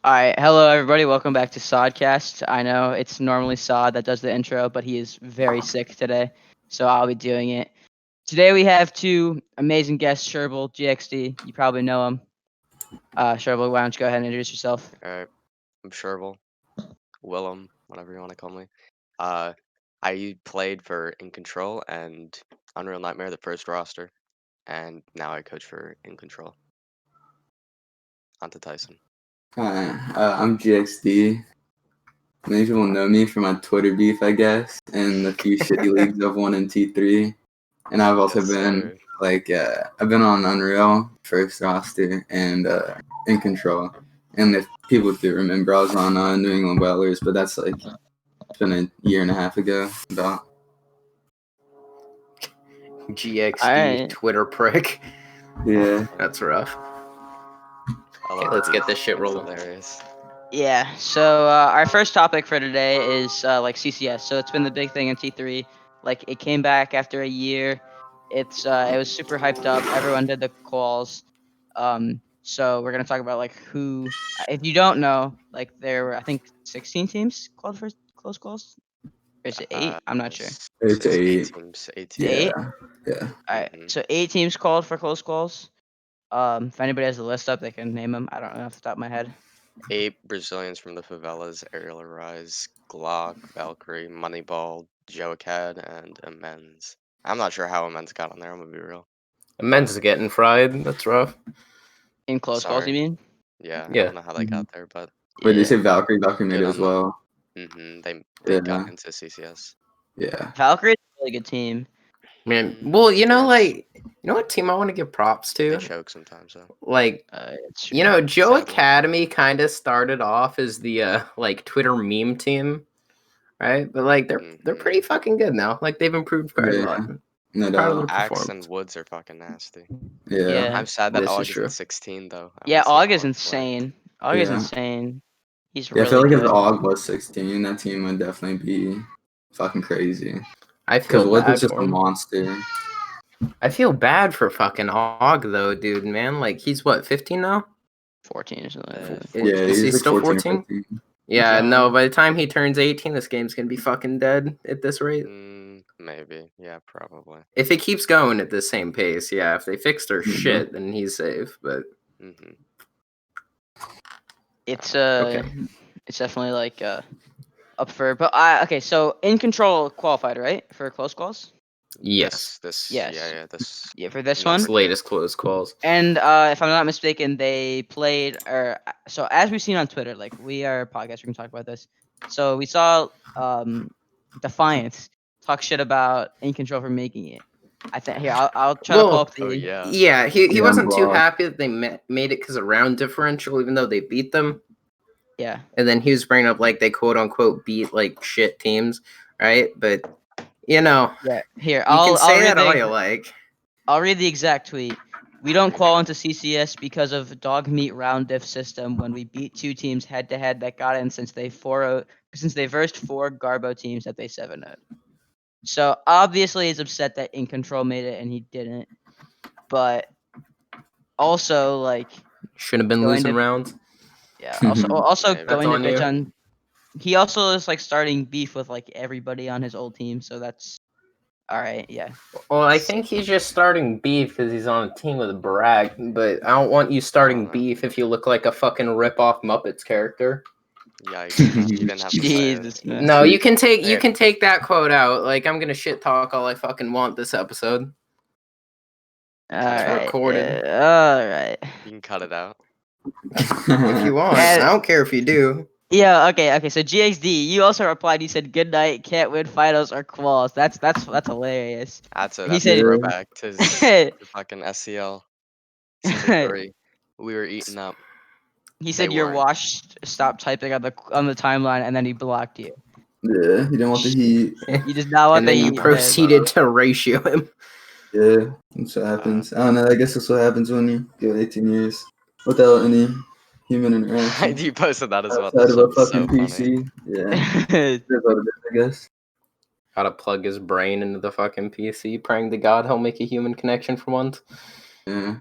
All right, hello everybody. Welcome back to saadcast. I know it's normally Saad that does the intro, but he is very sick today, so I'll be doing it. Today we have two amazing guests, Shurble, Gxd. You probably know him. Shurble, why don't you go ahead and introduce yourself? Alright, I'm Shurble, Willem, whatever you want to call me. Uh, I played for In Control and Unreal Nightmare, the first roster, and now I coach for In Control. On to Tyson. Hi, I'm Gxd. Many people know me for my Twitter beef, I guess, and the few shitty leagues I've won in T3. And I've also Yes, been sir. I've been on Unreal first roster and In Control. And if people do remember, I was on New England Whalers, but that's it's been a year and a half ago. About Gxd Alright. Twitter prick. yeah. That's rough. Okay, let's get this shit rolling. Hilarious. Yeah. So our first topic for today is like CCS. So it's been the big thing in T3. Like it came back after a year. It was super hyped up. Everyone did the calls. So we're gonna talk about like who. If you don't know, like there were I think 16 teams called for close calls. Or is it 8? I'm not sure. It's Eight eight. teams. 8 It's teams. 8. Yeah. All right. Mhm. So 8 teams called for close calls. If anybody has the list up, they can name them. I don't know off the top of my head. 8 Brazilians from the favelas: Aerial Arise, Glock, Valkyrie, Moneyball, Joacad, and Amends. I'm not sure how Amends got on there, I'm gonna be real. Men's getting fried. That's rough. In close calls, you Sorry. mean? Yeah, I Yeah. don't know how they got there, but Wait, did you Yeah. say Valkyrie? Valkyrie made good it on as them. well. They Yeah. got into CCS. Yeah. Valkyrie's a really good team. Man, well, Yes. what team I want to give props They to? choke sometimes though. Like, It's Joe Sadly. Academy kind of started off as the like Twitter meme team, right? But like they're pretty fucking good now. Like they've improved quite a Yeah. lot. No Proud of their doubt. Axe performance. and Woods are fucking nasty. Yeah. I'm sad that This is Og is true. in 16 though. I Yeah, wanna see Og is play. insane. Og is Yeah. insane. He's Yeah, I feel really like if good. Og was 16, that team would definitely be fucking crazy. I Because feel Woods bad is just for a him. monster. I feel bad for fucking Og though, dude. Man, like he's what, 15 now? 14 or something like that. Yeah, Is he he's like still 14 or 14? 15. Yeah, Yeah. no, by the time he turns 18, this game's gonna be fucking dead at this rate. Maybe. Yeah, probably. If it keeps going at the same pace, yeah, if they fix their Mhm. shit, then he's safe, but Mm-hmm. It's okay. it's definitely like up for but okay, so In Control qualified, right? For close calls? Yes. This. Yes. Yeah. This. Yeah, for this number one. It's latest close calls. And if I'm not mistaken, they played so as we've seen on Twitter, like we are a podcast, we can talk about this. So we saw Defiance talk shit about In Control for making it. I think here I'll try to pull Well, up the Oh yeah. yeah, he Yeah, wasn't too blog. happy that they made it because of round differential, even though they beat them. yeah. And then he was bringing up like they quote unquote beat like shit teams, right? But Yeah. Here, you I'll can say read that all the you like. I'll read the exact tweet. We don't qual into CCS because of dog meat round diff system when we beat 2 teams head to head that got in since they versed 4 Garbo teams that they 7-0. So obviously he's upset that In Control made it and he didn't. But also like Should have been going losing to rounds. yeah, also Maybe. going to That's on bitch you. on he also is like starting beef with like everybody on his old team, so that's all right, yeah. Well, I think he's just starting beef because he's on a team with a brag, but I don't want you starting know. beef if you look like a fucking rip-off Muppets character. Yikes. You didn't have to say it. Jesus, man. No, you can take There. that quote out. Like I'm gonna shit talk all I fucking want this episode. All It's right. recorded. All right. You can cut it out. If you want. I don't care if you do. Yeah, okay. So GXD, you also replied. You said, "Good night. Can't win finals or quals." That's hilarious. That's a He said- throwback to the fucking SCL season 3. We were eating up. He said They your weren't. watch stopped typing on the timeline, and then he blocked you. Yeah, he didn't want the heat. You just not want And then the you heat, man. proceeded to ratio him. Yeah, that's what happens. I don't know. I guess that's what happens when you go 18 years without any human interaction You posted that as well. outside That of a shit was fucking so funny. PC. Yeah, that's what it is, I guess. Gotta plug his brain into the fucking PC, praying to God he'll make a human connection for once. Yeah.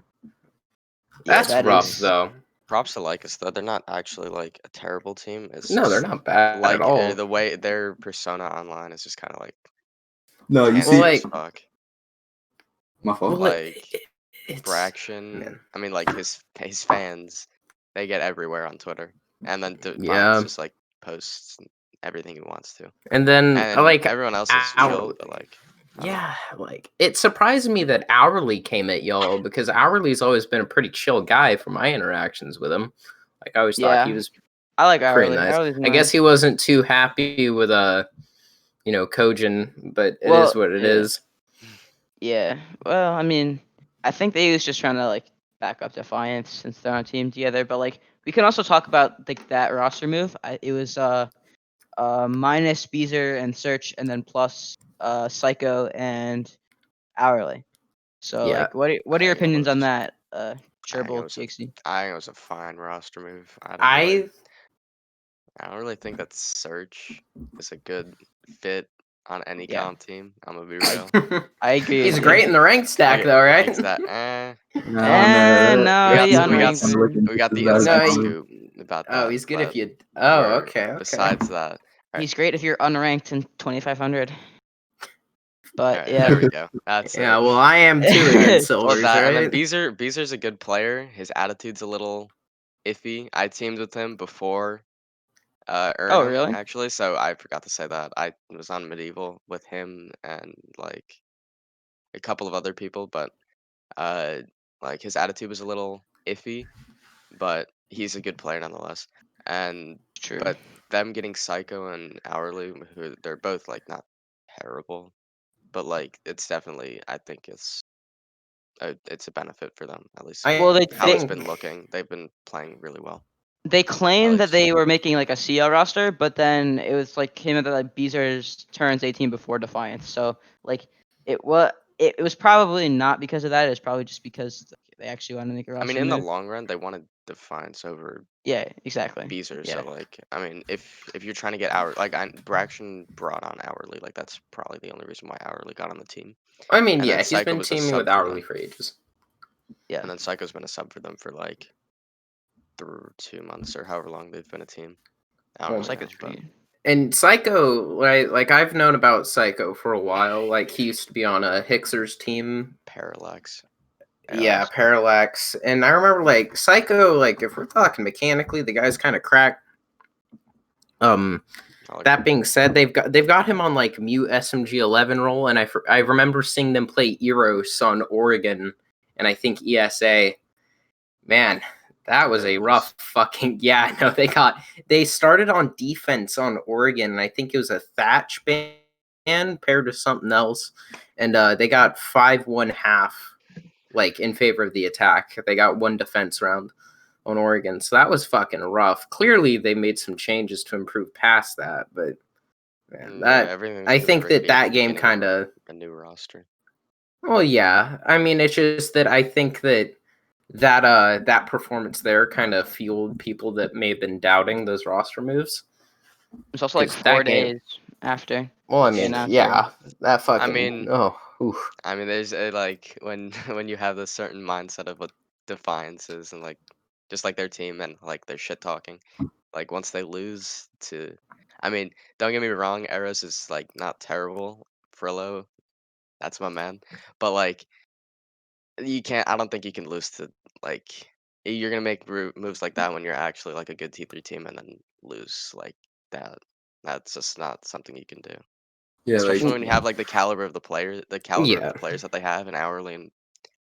That's that rough, is- though. props to Lycus though. They're not actually like a terrible team. It's No, they're just not bad like at all. the way their persona online is just kind of like No, you cancer see, like- as fuck. my fault. Well, Like it's Braction. man. I mean, like his fans, they get everywhere on Twitter, and then Yeah. Defiance just like posts everything he wants to, And then and like everyone else is chill, Hourly. but like I don't know. Yeah, like it surprised me that Hourly came at y'all because Hourly's always been a pretty chill guy from my interactions with him. Like I always thought he Yeah. was I like pretty Hourly. nice. Hourly's I guess nice. he wasn't too happy with Kojin, but it Well, is what it yeah. is. Yeah. Well, I mean, I think they was just trying to like back up Defiance since they're on a team together. But like, we can also talk about like that roster move. It was minus Beezer and Search, and then plus Psycho and Hourly. So Yeah. like, what are your I think it opinions on was- that? I think it Shurble, was Gxd. I think it was a fine roster move. I I don't really think that Search is a good fit on any Yeah. comp team. I'm gonna be real. I agree He's with great you. in the rank stack though, right? Gxd, No, No, we he got unranked. we got the No, inside he- scoop about that. Oh, he's good but if you. Oh, we're- okay. Besides that, He's great if you're unranked in 2500. But alright, yeah. there we go. That's Yeah, it. well, I am too against Well, silvers, that and right? then Beezer's a good player. His attitude's a little iffy. I teamed with him before Oh, Ernum, really? actually, so I forgot to say that. I was on Medieval with him and like a couple of other people, but uh like his attitude was a little iffy, but he's a good player nonetheless. And True. but them getting Psycho and Hourly, who they're both like not terrible, but like it's definitely I think it's a benefit for them at least. Well, How it's been looking, they've been playing really well. they claimed that least. they were making like a CL roster, but then it was like came out that like Beezer's turns 18 before Defiance. So like it was probably not because of that. It was probably just because they actually wanted to make a roster I mean, in the move. long run, they wanted Defiance over Yeah, exactly. Beezer. Yeah. So like, I mean, if you're trying to get like Braxton brought on Hourly, like that's probably the only reason why Hourly got on the team. I mean, And yeah, then he's Psycho been was a teaming sub with for Hourly them. for ages. Yeah. And then Psycho's been a sub for them for like 2 months or however long they've been a team. I don't Well, really Psycho's know, but pretty good. And Psycho, right? Like I've known about Psycho for a while. Like he used to be on a Hixer's team. Parallax. Yeah, Parallax. And I remember like Psycho, like if we're talking mechanically, the guy's kind of cracked. That being said, they've got him on like mute SMG11 role, and I remember seeing them play Eros on Oregon, and I think ESA. Man, that was a rough fucking yeah. No, they started on defense on Oregon, and I think it was a Thatch band paired with something else, and they got 5-1/2 like in favor of the attack. They got one defense round on Oregon, so that was fucking rough. Clearly, they made some changes to improve past that, but man, I think that game kind of a new roster. Well, yeah. I mean, it's just that I think that performance there kind of fueled people that may have been doubting those roster moves. It's also like 'Cause 4 that game- days after. Well, I they mean, announced yeah, that fucking. I mean, oof. I mean, there's like when when you have this certain mindset of what Defiance is and like just like their team and like their shit talking, like once they lose to, I mean, don't get me wrong, Eros is like not terrible. Frillo, that's my man, but like you can't. I don't think you can lose to like you're gonna make moves like that when you're actually like a good T3 team and then lose like that. That's just not something you can do. Yeah, Especially like when you have like the caliber of the players Yeah. that they have in Hourly and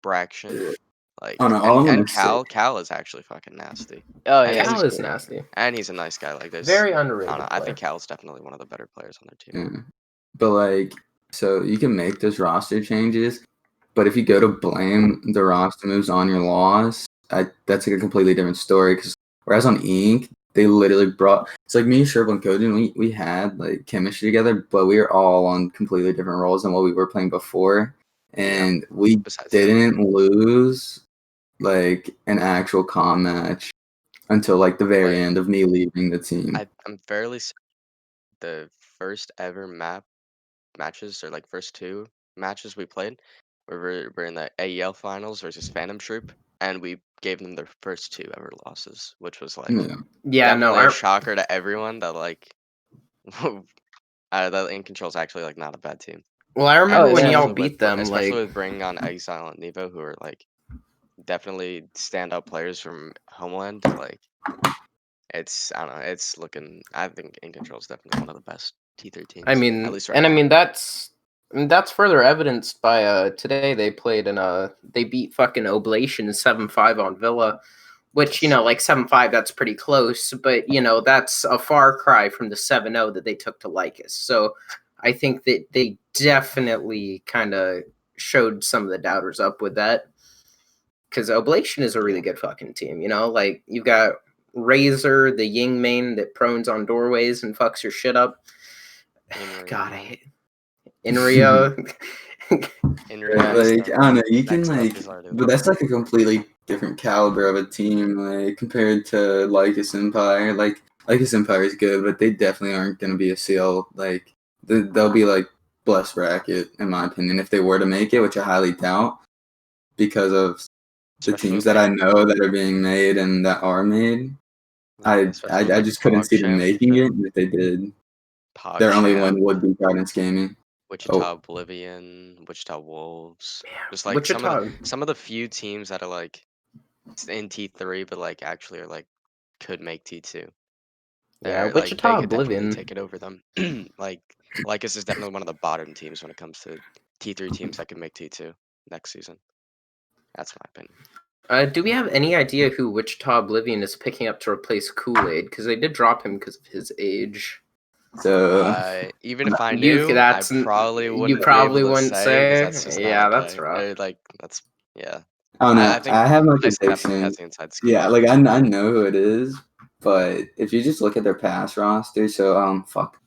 Braction. Like Oh, no, all I'm and gonna say- Cal is actually fucking nasty. Oh And yeah. Cal he's is good. nasty. And he's a nice guy. Like there's Very I underrated. don't know. I player. think Cal's definitely one of the better players on their team. Yeah. But like, so you can make those roster changes, but if you go to blame the roster moves on your loss, that's like a completely different story. Because whereas on Ink, they literally brought it's like me, Shurble, and Kojin. We had like chemistry together, but we were all on completely different roles than what we were playing before, and we Besides that. didn't lose like an actual comm match until like the very Like, end of me leaving the team. I'm fairly certain the first ever matches or like first 2 matches we played were in the AEL finals versus Phantom Troop, and we gave them their first 2 ever losses, which was like Yeah, no, definitely a shocker to everyone that like that In Control's actually like not a bad team. well, I remember when yeah. y'all Especially beat them, especially like with bringing on Exile and Nevo, who are like definitely standout players from Homeland. Like it's I don't know, it's looking. I think In Control is definitely one of the best T3 teams. I mean, at least right and now. I mean that's further evidenced by today they played in they beat fucking Oblation 7-5 on Villa, which like 7-5 that's pretty close, but that's a far cry from the 7-0 that they took to Lycus. So I think that they definitely kind of showed some of the doubters up with that, because Oblation is a really good fucking team. Like you've got Razor, the Ying main that prones on doorways and fucks your shit up. God, I hate Inrio. Like I don't know, you can Next up like, is Ardu. but that's like a completely different caliber of a team, like compared to Lycus Empire. Like Lycus Empire is good, but they definitely aren't going to be a CL. Like they'll be like blessed bracket in my opinion if they were to make it, which I highly doubt because of the Especially teams with, that I like, know that are being made and that are made. especially with, I like, just couldn't see them PogChamp, making it. And if they did, their only win PogChamp, would be Guidance Gaming. Wichita Oblivion, Wichita Wolves. Just like Wichita. some of the few teams that are like in T3, but like actually are like could make T2. Yeah, They're like they Wichita could definitely Oblivion. take it over them. like this is definitely one of the bottom teams when it comes to T3 teams that can make T2 next season. That's my opinion. Do we have any idea who Wichita Oblivion is picking up to replace Kool-Aid? Because they did drop him because of his age. So Even if I You knew, I that's probably wouldn't you probably be able to wouldn't say because say. that's just not Yeah, okay. that's rough. That's yeah. I don't know. I think I have my Jason definitely prediction. has the inside scoop. Yeah, like I know who it is, but if you just look at their past roster, so fuck,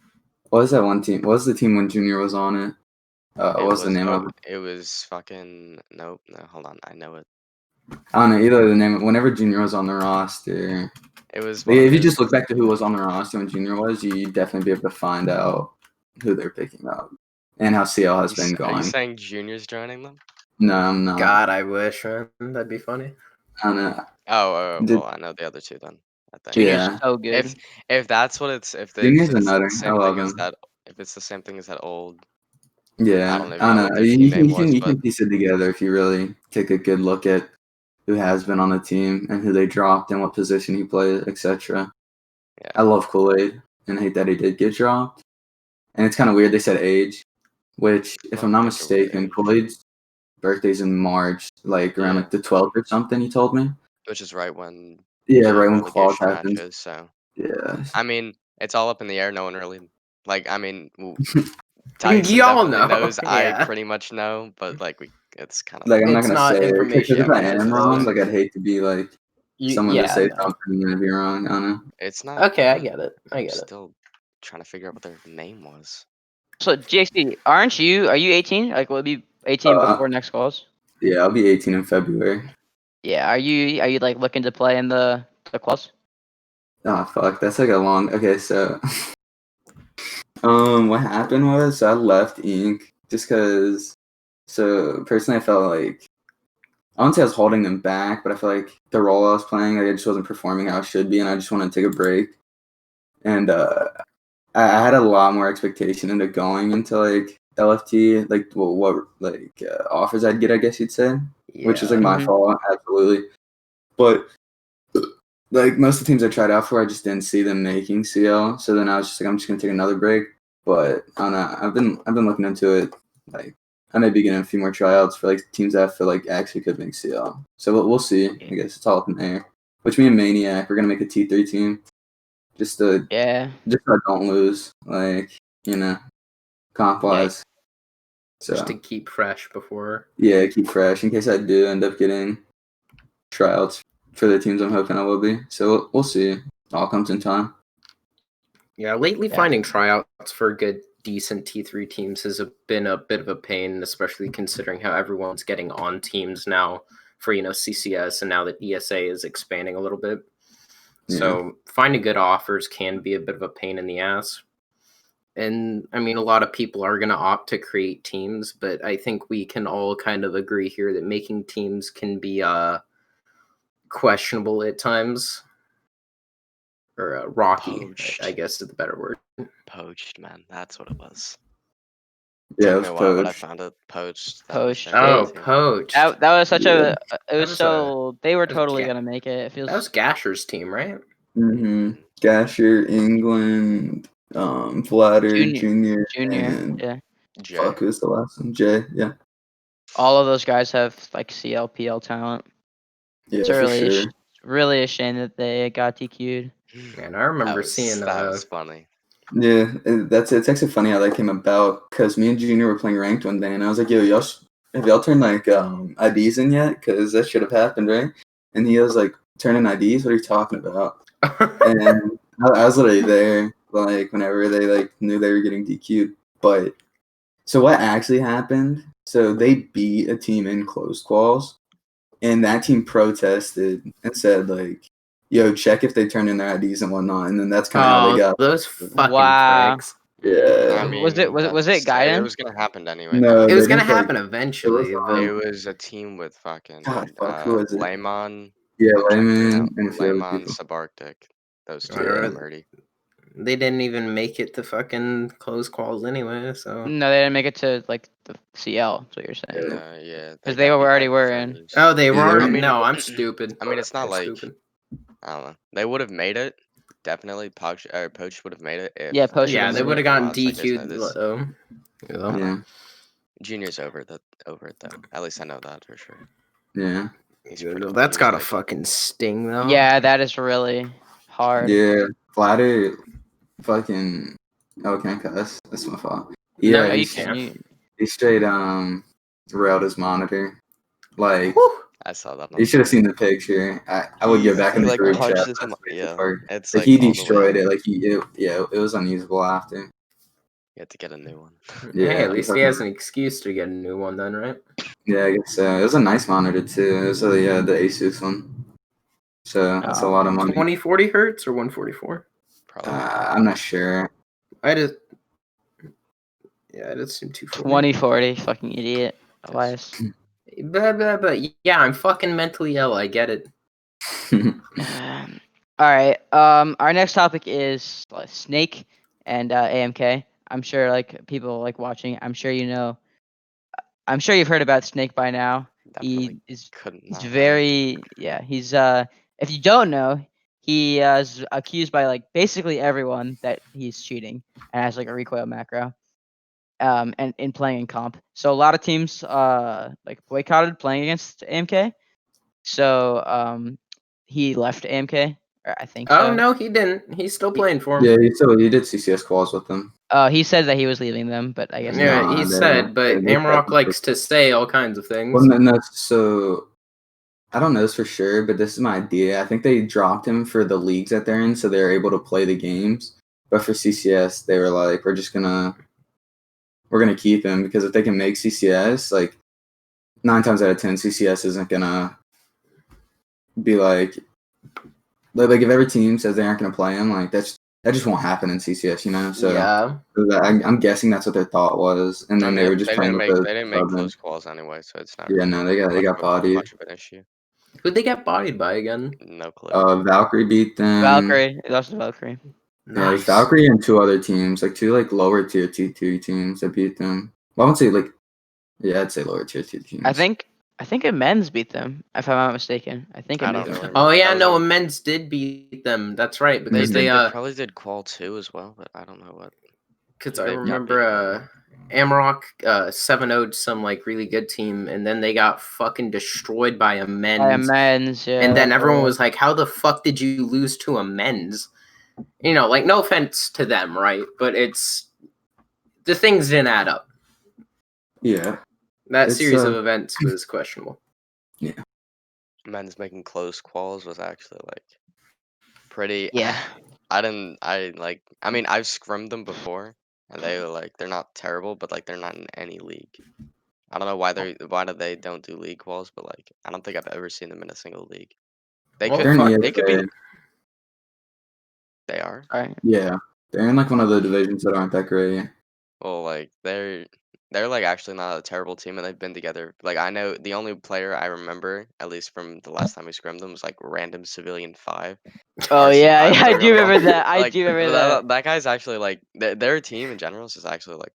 what was that one team? What was the team when Junior was on it? What was the name of it? It was fucking nope. No, hold on. I know it. I don't know either the name. Whenever Junior was on the roster, It was. if you just look back to who was on the roster when Junior was, you'd definitely be able to find out who they're picking up and how CL has been Are you going. saying Junior's joining them? No, I'm not. God, I wish, man. That'd be funny. I don't know. Well, I know the other two then. I think. Junior's Yeah. so good. If that's what it's Junior's it's another. the I same love thing as him. that if it's the same thing as that old. Yeah, I don't even I know don't what know. their team name was, You but can piece it together if you really take a good look at who has been on the team and who they dropped and what position he played, etc. yeah. I love Kool-Aid and I hate that he did get dropped. And it's kind of weird they said age, which, if I'm not Those are weird mistaken, age. Kool-Aid's birthday's in March, like around Yeah. like the 12th or something. He told me. Which is right when Yeah, the right when quals relegation happens. matches. So Yeah. I mean, it's all up in the air. No one really like. I mean, Tyson Y'all definitely know. knows. I Yeah. pretty much know, but like it's kind of Like I'm not It's gonna not say it because information if I we am wrong, disclose. like I'd hate to be like someone to Yeah, say no. something and be wrong. I don't know. it's not. Okay, I get it. I I'm get it. still trying to figure out what their name was. So Gxd, are you 18? Like, will it be 18 before next calls? Yeah, I'll be 18 in February. Yeah. Are you like looking to play in the calls? Oh fuck, that's like a long. Okay, so what happened was I left Inc. just because. So personally, I felt like I wouldn't say I was holding them back, but I feel like the role I was playing, like I just wasn't performing how I should be, and I just wanted to take a break. And I had a lot more expectation into going into like LFT, like what like offers I'd get, I guess you'd say, which is like my Mhm. fault, absolutely. But like most of the teams I tried out for, I just didn't see them making CL. So then I was just like, I'm just gonna take another break. But I don't know. I've been looking into it. Like I may be getting a few more tryouts for like teams that I feel like actually could make CL. So we'll see. I guess it's all up in the air. Which me and Maniac, we're gonna make a T3 team. Just so I don't lose. Like, comp wise. So Just to keep fresh before. yeah, keep fresh in case I do end up getting tryouts for the teams I'm hoping I will be. So we'll see. It all comes in time. Yeah, lately finding tryouts for good, decent T3 teams has been a bit of a pain, especially considering how everyone's getting on teams now for, CCS, and now that ESA is expanding a little bit. Yeah. So finding good offers can be a bit of a pain in the ass. And I mean, a lot of people are going to opt to create teams, but I think we can all kind of agree here that making teams can be questionable at times, or rocky, Poached. I guess is the better word. Poached, man. That's what it was. Yeah, it Took was me a while, but I poached. found it. Poached. That Poached, was their they- Oh, team. poached. That was such Yeah. it was was so they were that was totally Ga- gonna make it. It feels That was Gasher's team, right? Mm-hmm. Gasher, England, Flatter, Junior, Junior, and yeah. Jay. fuck, who's the last one? Jay, yeah. All of those guys have like CLPL talent. Yeah, It's for really sure. really a shame that they got DQ'd. Man, I remember that was, seeing that was funny. Yeah, it's actually funny how that came about because me and Junior were playing ranked one day, and I was like, "Yo, have y'all turned like IDs in yet? Because that should have happened, right?" And he was like, "Turning IDs? What are you talking about?" And I was literally there, like whenever they like knew they were getting DQ'd. But so what actually happened? So they beat a team in closed quals, and that team protested and said like, "Yo, check if they turned in their IDs and whatnot." And then that's kind of how they Oh, got. those fucking Wow. pricks. Yeah. I Was it- mean, was it It Gaiden? was gonna happen anyway. No, It they was gonna didn't, like, happen eventually, it but It was a team with fucking God, fuck, who was it? Lemon. Yeah, I'm checking it Layman out. and a few other Lemon, people. Subarctic. Those two Yeah. are Murdy. they didn't even make it to fucking close calls anyway. So No, they didn't make it to like the CL. That's what you're saying. Yeah, Because they got beat by already were in. Confirmers. oh, they Yeah, were. I mean- No, I'm stupid. I mean, it's not I'm like stupid. I don't know. They would have made it. Definitely, Poach would have made it if Yeah, Poach Yeah, would've they made would have it. gotten mods like this. DQ'd. I don't Yeah, know. Junior's over it though. At least I know that for sure. yeah, He's pretty old. That's He was gotta like, fucking sting though. Yeah, that is really hard. yeah. Flatter, fucking. Oh, can I cuss? That's my fault. No, Yeah, No, you he's can. You, he straight railed his monitor. Like Whew. I saw that. you should have seen the picture. I would go back in the like group punched chat. his yeah. It's Like like he all the way destroyed up. it. Like it was unusable after. You had to get a new one. Yeah, Hey, at least he fucking- has an excuse to get a new one then, right? Yeah, I guess it was a nice monitor too. It was the Asus one. So that's a lot of money. 2040 hertz or 144? Probably. I'm not sure. I just seem 240. 2040, fucking idiot. Elias. But yeah, I'm fucking mentally ill. I get it. All right. Our next topic is Snake and AMK. I'm sure like people like watching. I'm sure you know. I'm sure you've heard about Snake by now. Definitely He is. couldn't. He's not have. very. Yeah. He's. If you don't know, he is accused by like basically everyone that he's cheating and has like a recoil macro. And in playing in comp. So a lot of teams like boycotted playing against AMK. So he left AMK, or I think Oh so. no, he didn't. He's still playing for him. Yeah, he did CCS calls with them. He said that he was leaving them, but I guess Yeah, not. he they- said, but they Amrock said- likes to say all kinds of things. Well, no, so I don't know this for sure, but this is my idea. I think they dropped him for the leagues that they're in, so they're able to play the games. But for CCS, they were like, we're gonna keep him because if they can make CCS, like 9 times out of 10, CCS isn't gonna be like if every team says they aren't gonna play him, like that just won't happen in CCS, you know. So yeah. I'm guessing that's what their thought was, and then they were just playing with the They didn't make sub close and- calls anyway, so it's not. Yeah, no, they got bodied. much of an issue. Who'd they get bodied by again? No clue. Valkyrie beat them. Valkyrie, it was Valkyrie. Yeah, like Valkyrie and 2 other teams, like 2 like lower tier T2 teams that beat them. Well, I won't say like, yeah, I'd say lower tier 2 teams. I think Men's beat them, if I'm not mistaken. I think I it don't beat know. them. Oh yeah, That was no, on- men's did beat them. That's right, because They they probably did qual 2 as well, but I don't know what. because who I they got remember Amrock 7-0'd some like really good team, and then they got fucking destroyed by a men's. Men's, yeah. And then that's everyone right. was like, "How the fuck did you lose to a men's?" You know, like no offense to them, right? But it's the things didn't add up. Yeah, That It's, series of events was questionable. Men's making close quals was actually like pretty. Yeah. I mean, I've scrimmed them before, and they're not terrible, but like they're not in any league. I don't know why they don't do league quals, but like I don't think I've ever seen them in a single league. They Well, could they're in they could be. ESA. They are. All right. Yeah, they're in like one of the divisions that aren't that great. Well, like they're like actually not a terrible team, and they've been together. Like I know the only player I remember, at least from the last time we scrimmed them, was like random civilian 5. Oh yeah, RC5 yeah, I do remember that. I Like do remember that, that. that guy's actually like their team in general is just actually like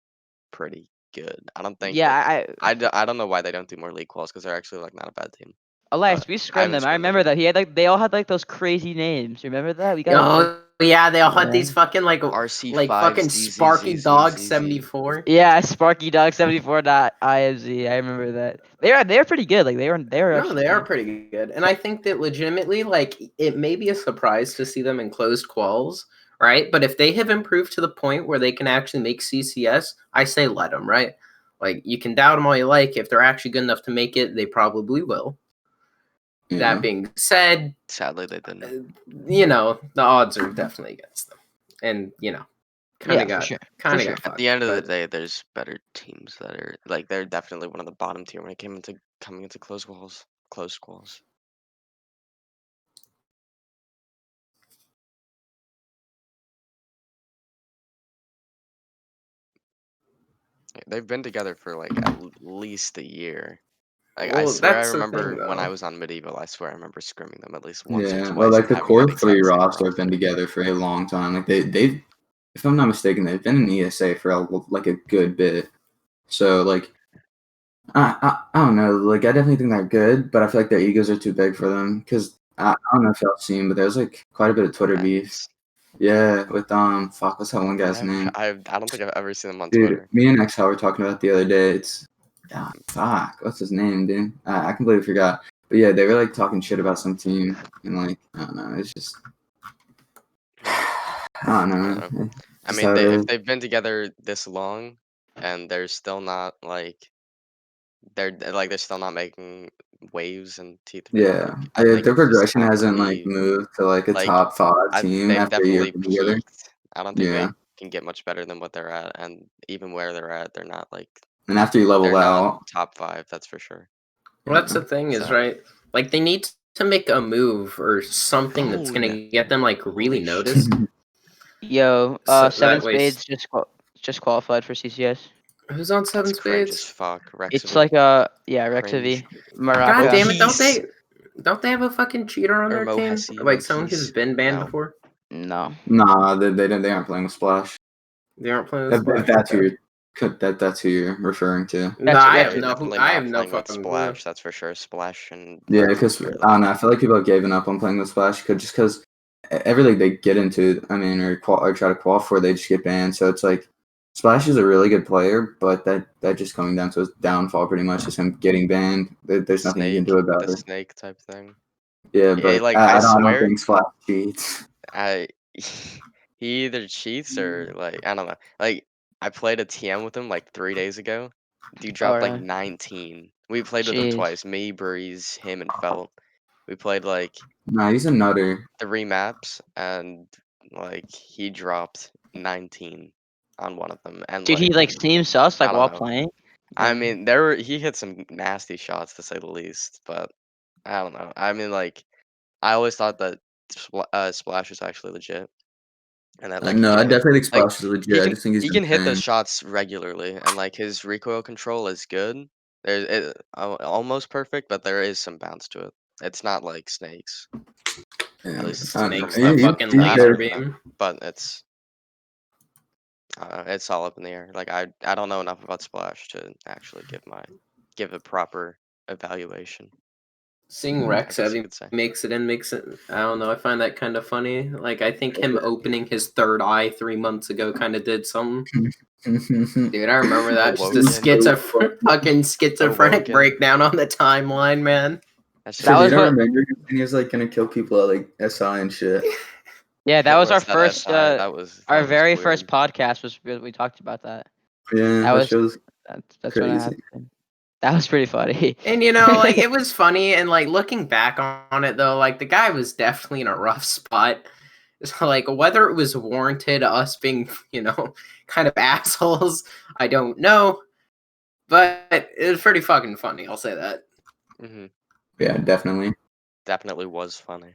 pretty good. I don't think Yeah, that I I don't know why they don't do more league quals because they're actually like not a bad team. Alex, But we I scrimmed haven't them. I scrimmed them remember yet. that he had like they all had like those crazy names. Remember that? We got Oh yeah, they all had Yeah. these fucking like RC5 fucking Sparky Dog ZZZZZ. 74. yeah, Sparky Dog 74.imz. I remember that. They're pretty good. Like they were No, actually they are good. pretty good, and I think that legitimately, like, it may be a surprise to see them in closed quals, right? But if they have improved to the point where they can actually make CCS, I say let them, right? Like, you can doubt them all you like. If they're actually good enough to make it, they probably will. Yeah. That being said, Sadly, they didn't. the odds are definitely against them, and kind Yeah, of for got sure. kind of sure. got At fucked. the end of the But day, there's better teams that are like they're definitely one of the bottom tier when it came into coming into close walls. Close quals. They've been together for like at least a year. Like I well, swear I that's the thing, remember when I though. was on medieval, I swear I remember scrimming them at least once or Yeah. Well, twice like and the having core that 3 exact same roster have been roster. together for a long time. Like they've, if I'm not mistaken, they've been in ESA for like a good bit. So like, I don't know. Like I definitely think they're good, but I feel like their egos are too big for them. Because I don't know if y'all seen, but there's like quite a bit of Twitter beef. Friends. Yeah, with fuck, what's that one guy's name? I don't think I've ever seen them on Dude, Twitter. me and XL were talking about it the other day. It's fuck, what's his name, dude? I completely forgot. But yeah, they were like talking shit about some team, and like I don't know, it's just I don't know. I don't know. It's I just mean, how it if is. they've been together this long and they're still not like they're still not making waves in T3, Yeah, like I think their it's just progression time to hasn't like leave. moved to like a Like top 5 team they've after a year definitely put together. peaked. I don't think Yeah, they can get much better than what they're at, and even where they're at, they're not like and after you they're level not out, top 5. That's for sure. Well, that's yeah. the thing, is So right. Like, they need to make a move or something that's oh, gonna get them like really holy shit! noticed. Yo, So Seven that way, Spades just qualified for CCS. who's on That's Seven cringe as Spades? fuck. It's Rexavy, like yeah, cringe. Rexavy, God Morocco. damn it! He's Don't they have a fucking cheater on or their Mo team? Hesse, Like Mo someone who's Keys. been banned No, before? No. Nah, they aren't playing with Splash. They aren't playing with If Splash. that's who Okay. that's who you're referring to. No, That's I that's have they're it. no who. definitely I have not no playing with fucking clue. Splash. That's for sure. Splash and Yeah, Rexavy's because very I don't like know. I feel like people have given up on playing with Splash because every league they get into, I mean, or try to qualify for, they just get banned. So it's like Splash is a really good player, but that just coming down to his downfall pretty much is him getting banned. There's nothing you can do about the it. snake type thing. Yeah, Yeah, but like I I don't swear, think Splash cheats. I he either cheats or like I don't know. Like I played a TM with him like 3 days ago. Dude Oh, dropped like really? 19. We played with him Jeez. twice. Me, Breeze, him, and Felt. We played like Nah, he's a nutter. 3 maps, and like he dropped 19 on one of them, and Dude, he like like seems sus I like don't while know. playing. I Yeah. mean, he hit some nasty shots to say the least, but I don't know. I mean, like I always thought that Splash was actually legit, and that like he No, can I hit definitely think like Splash is legit. I just think he's he can hit those insane. shots regularly, and like his recoil control is good. There's almost perfect, but there is some bounce to it. It's not like snakes, Yeah, at least I don't know. Snakes, from the fucking He's that I've laser very, known. beam. But it's all up in the air. Like I don't know enough about Splash to actually give a proper evaluation, Seeing I Rex guess you Evie could say. makes it. I don't know. I find that kind of funny. Like, I think him opening his third eye 3 months ago kind of did something. Dude, I remember that. Just a Awoken, fucking schizophrenic awoken. breakdown on the timeline, man. That's That just You was don't what. remember when he was like gonna kill people at like SI and shit. Yeah, that what was our was that first. SI? Our That was very first weird. podcast was we talked about that. Yeah, That that was show's that's when it crazy. happened. That was pretty funny. And like, it was funny, and like, looking back on it though, like, the guy was definitely in a rough spot. So, like, whether it was warranted us being, kind of assholes, I don't know. But it was pretty fucking funny, I'll say that. Hmm. Yeah, definitely. Definitely was funny.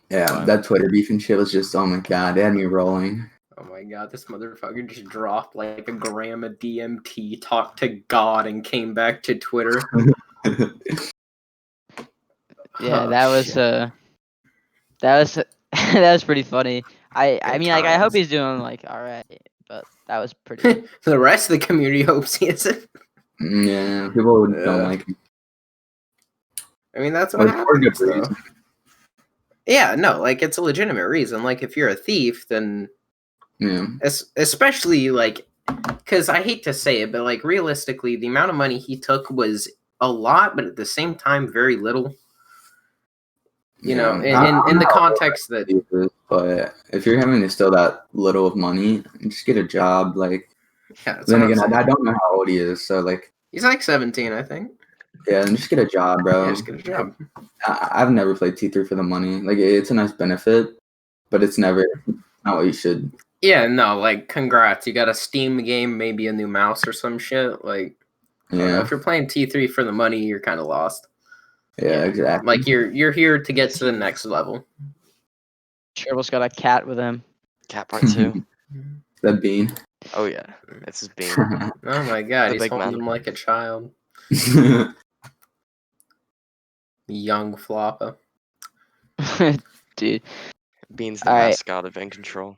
Yeah, But that Twitter beef and shit was just, oh my god, it had me rolling. Oh my my god, this motherfucker just dropped like a gram of DMT, talked to God, and came back to Twitter. Yeah, Oh, that was shit. that was that was pretty funny. I Good mean, like, I hope times. he's doing like all right, but that was pretty. The rest of the community hopes he isn't. Yeah, people don't Yeah. like him. I mean, that's what But for good happens, though. reason. Yeah, no, like, it's a legitimate reason. Like, if you're a thief, then Yeah. especially like, because I hate to say it, but like realistically, the amount of money he took was a lot, but at the same time, very little. You know, in the context that, But if you're having to steal that little of money, just get a job. Like, yeah, that's then what I'm again, I saying. don't know how old he is, so like, He's like 17, I think. yeah, and just get a job, bro. Yeah, just get a job. I've never played T3 for the money. Like, it's a nice benefit, but it's never not what you should. Yeah, no, like, congrats. You got a Steam game, maybe a new mouse or some shit. Like, I don't know, Yeah, if you're playing T3 for the money, you're kind of lost. yeah, exactly. Like, you're here to get to the next level. Sherville's got a cat with him. Cat part 2. That bean. Oh yeah, it's his bean. Oh my god, The he's big holding man. him like a child. Young flopper. Dude. Bean's the All right. mascot of In Control.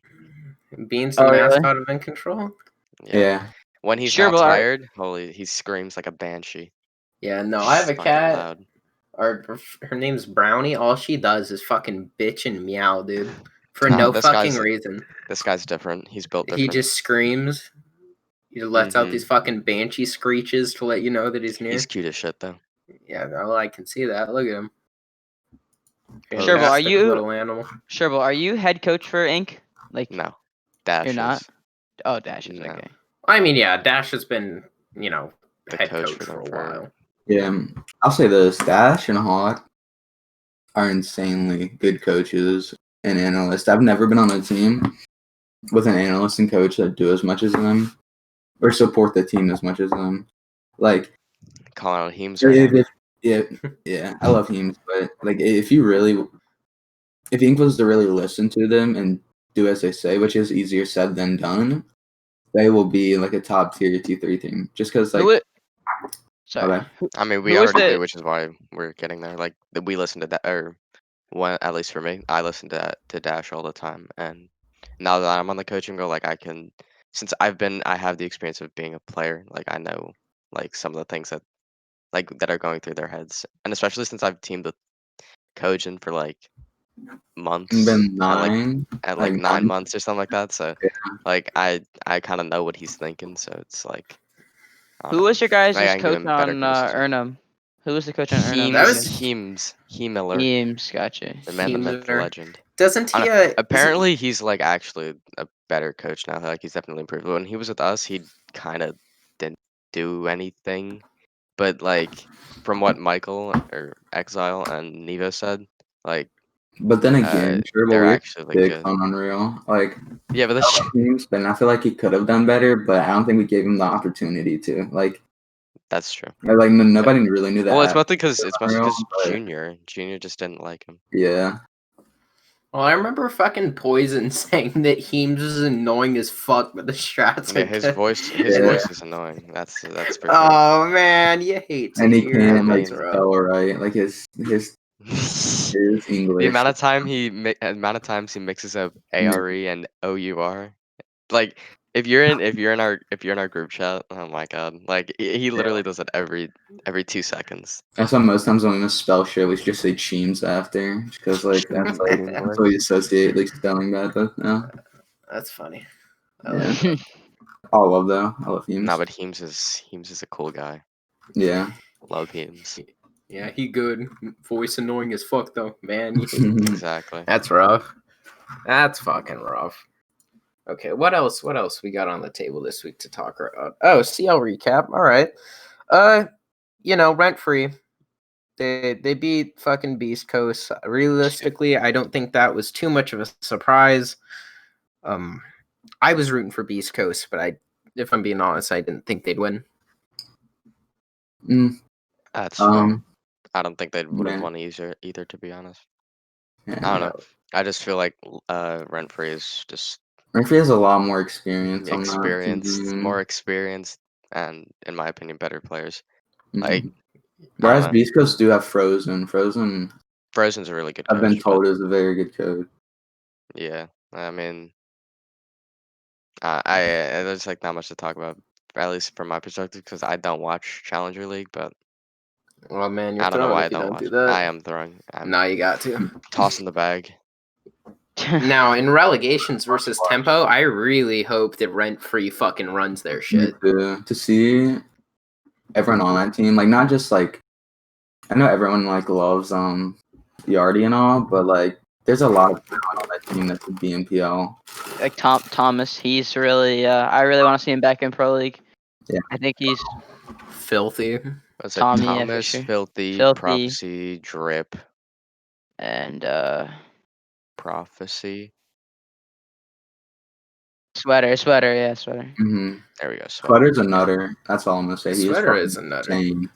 Bean's the Oh, really? mascot of In Control? Yeah. When he's Sure, not well, tired, holy, he screams like a banshee. Yeah, no, I have a Fucking cat. loud. Her name's Brownie. All she does is fucking bitch and meow, dude. For Nah, no this fucking guy's- reason. This guy's different. He's built He different. just screams. He lets out these fucking banshee screeches to let you know that he's near. He's cute as shit though. Yeah, no, I can see that. Look at him. Sherville, are Fantastic you little animal. Sherville, are you head coach for Inc? Like, No. Dash you're not? is Oh, Dash is No. okay. I mean, yeah, Dash has been, you know, the head coach coach for for them a for while. Yeah, I'll say this: Dash and Hawk are insanely good coaches and analysts. I've never been on a team with an analyst and coach that do as much as them or support the team as much as them. Like, calling out Heems right now. yeah, I love teams, but like, if Ink was to really listen to them and do as they say, which is easier said than done, they will be like a top tier T3 team. Just because, like, Sorry. okay. I mean, we who was already the- do, which is why we're getting there. Like, we listen to that, or one at least for me, I listen to Dash all the time. And now that I'm on the coaching go, like I can, since I have the experience of being a player. Like I know, like some of the things that are going through their heads, and especially since I've teamed with coaching for like months, It's been and like 9, at like like 9 9. months or something like that. So Yeah. like I kind of know what he's thinking. So it's like, I don't Who know. was your guys' Like, I can give coach him better on criticism. Ernum? Who was the coach on Ernum? That Heems, was- Heems, Miller, Eames, gotcha. the man, the myth, the Heemler. legend. Doesn't I he? don't- Apparently, he's like actually a better coach now. Like he's definitely improved. When he was with us, he kind of didn't do anything. But like from what Michael or Exile and Nevo said, like But then again, they're Shurble, actually like, big good. on Unreal. Like, Yeah, but I that's love teams, but I feel like he could have done better. But I don't think we gave him the opportunity to. Like, true. nobody really knew that. Well, it's mostly because Unreal, but- Junior just didn't like him. Yeah. Well, I remember fucking Poison saying that Heems was annoying as fuck, but the strats Yeah, are his good. voice Yeah. is annoying. That's for sure. Oh man, you hate to And he hear can't that. like That's rough. spell right. Like his English. The amount of times he mixes up ARE and OUR, like if you're in our group chat, oh my god, like he literally does it every 2 seconds. That's why most times when we misspell shit, we just say Cheems after, because like that's what we associate like spelling bad. But no, That's funny. I Yeah. like that. I love Heems. No, but Heems is a cool guy. Yeah. Love Heems. Yeah, he good. Voice annoying as fuck though, man. Exactly. That's rough. That's fucking rough. Okay, what else? What else we got on the table this week to talk about? Oh, CL recap. All right. Rent free. They beat fucking Beast Coast. Realistically, I don't think that was too much of a surprise. I was rooting for Beast Coast, but if I'm being honest, I didn't think they'd win. That's fair. Um. I don't think they would have yeah. won either, to be honest. Yeah. I don't know. I just feel like Rent Free is just Murphy has a lot more experience on that experienced, team. more experienced, and in my opinion, better players. Mhm. Like, Whereas know. Beast Coast do have Frozen. Frozen, Frozen's a really good I've been coach, told, is a very good coach. yeah, I mean, there's like not much to talk about, at least from my perspective, because I don't watch Challenger League. But Well, man, you're I don't know throwing why I if you don't don't watch. do that. I am throwing. I'm Now you got to. tossing the bag. Now, in relegations versus tempo, I really hope that Rent Free fucking runs their shit. To see everyone on that team, like not just like, I know everyone like loves Yardy and all, but like there's a lot of talent on that team that could be in PL. Like Thomas, he's really. I really want to see him back in Pro League. Yeah. I think he's Filthy. What's it? Tommy, yeah, for Thomas, sure. Filthy, Filthy. Prophecy, Drip, and Prophecy. Sweater, yeah, Sweater. Mm-hmm. There we go. Sweater's a nutter. That's all I'm gonna say. Sweater is a nutter. Insane.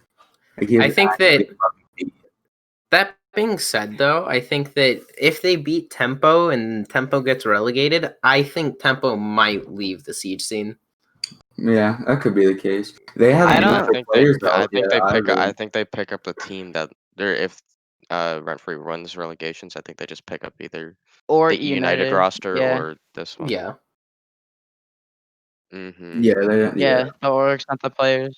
Like, I think that being said, though, I think that if they beat Tempo and Tempo gets relegated, I think Tempo might leave the Siege scene. Yeah, that could be the case. They have I players. I think they pick up the team that they're if Rent Free runs relegations. I think they just pick up either or the United roster yeah. or this one. Yeah. Mm-hmm. Yeah, the orgs, not the players.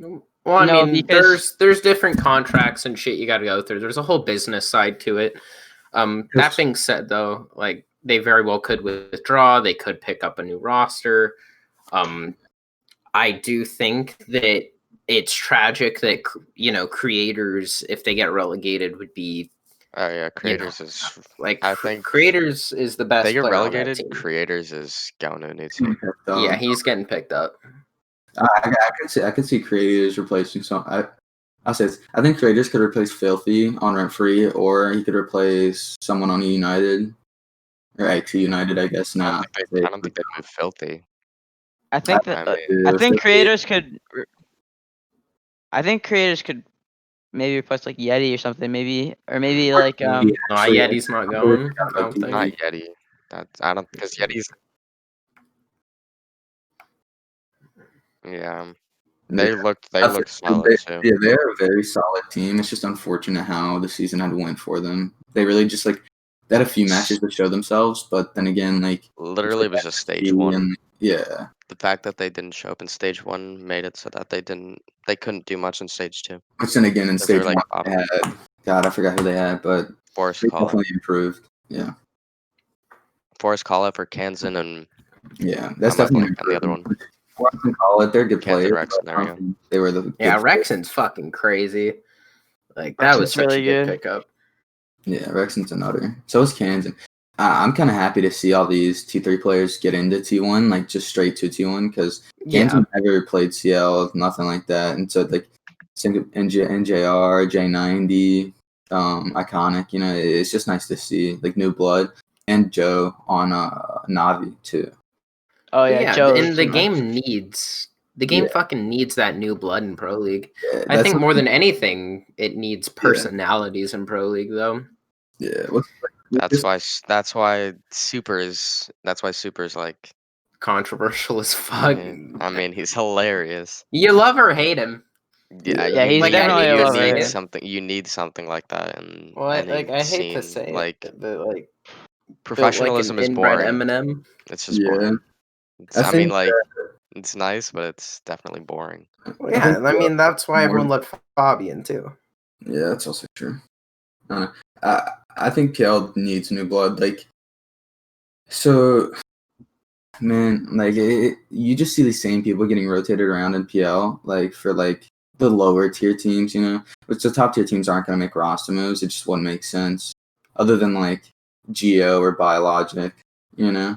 Well, I No, mean, because- there's different contracts and shit you got to go through. There's a whole business side to it. That being said, though, like they very well could withdraw. They could pick up a new roster. I do think that it's tragic that creators, if they get relegated, would be. Oh yeah, creators is like I think creators is the best. they get player on that relegated. team. Creators is going to a new team. Yeah, he's getting picked up. I could see creators replacing some. I think creators could replace Filthy on Rent Free, or he could replace someone on United or XC United. I guess now. I don't think they move Filthy. I think that I think creators could. I think creators could maybe replace like Yeti or something. Maybe like No, Yeti's not going. I don't think. Not Yeti. I don't because Yeti's. Yeah. They looked solid too. Yeah, they're a very solid team. It's just unfortunate how the season had went for them. They really just they had a few matches to show themselves, but then again, literally it was just stage one. Yeah. The fact that they didn't show up in stage one made it so that they couldn't do much in stage two. Which then again in stage one they had, God, I forgot who they had, but Forest they Call definitely improved. Yeah. Forest Call Out for Kansan and yeah, that's definitely the other one. Call it. They're good players. Rexon, there we go. They were the Rexon's fucking crazy. Like that was such really a good pickup. Yeah, Rexon's another. So is Kansan. I'm kind of happy to see all these T3 players get into T1, like just straight to T1, because Kansan never played CL, nothing like that, and so NJR, J90, Iconic. It's just nice to see like new blood and Joe on Navi too. Oh yeah, Joe. And the game needs. The game fucking needs that new blood in Pro League. Yeah, I think more than anything, it needs personalities in Pro League, though. Yeah, that's why Super is like controversial as fuck. I mean, he's hilarious. You love or hate him. Yeah, he's definitely a lover. You need something like that, and I hate to say it, but professionalism is boring. Eminem. It's just boring. It's nice, but it's definitely boring. Well, yeah, I mean that's why everyone loved Fabian too. Yeah, that's also true. I think PL needs new blood. You just see the same people getting rotated around in PL, for the lower tier teams, which the top tier teams aren't going to make roster moves. It just wouldn't make sense, other than Geo or Biologic, Geo's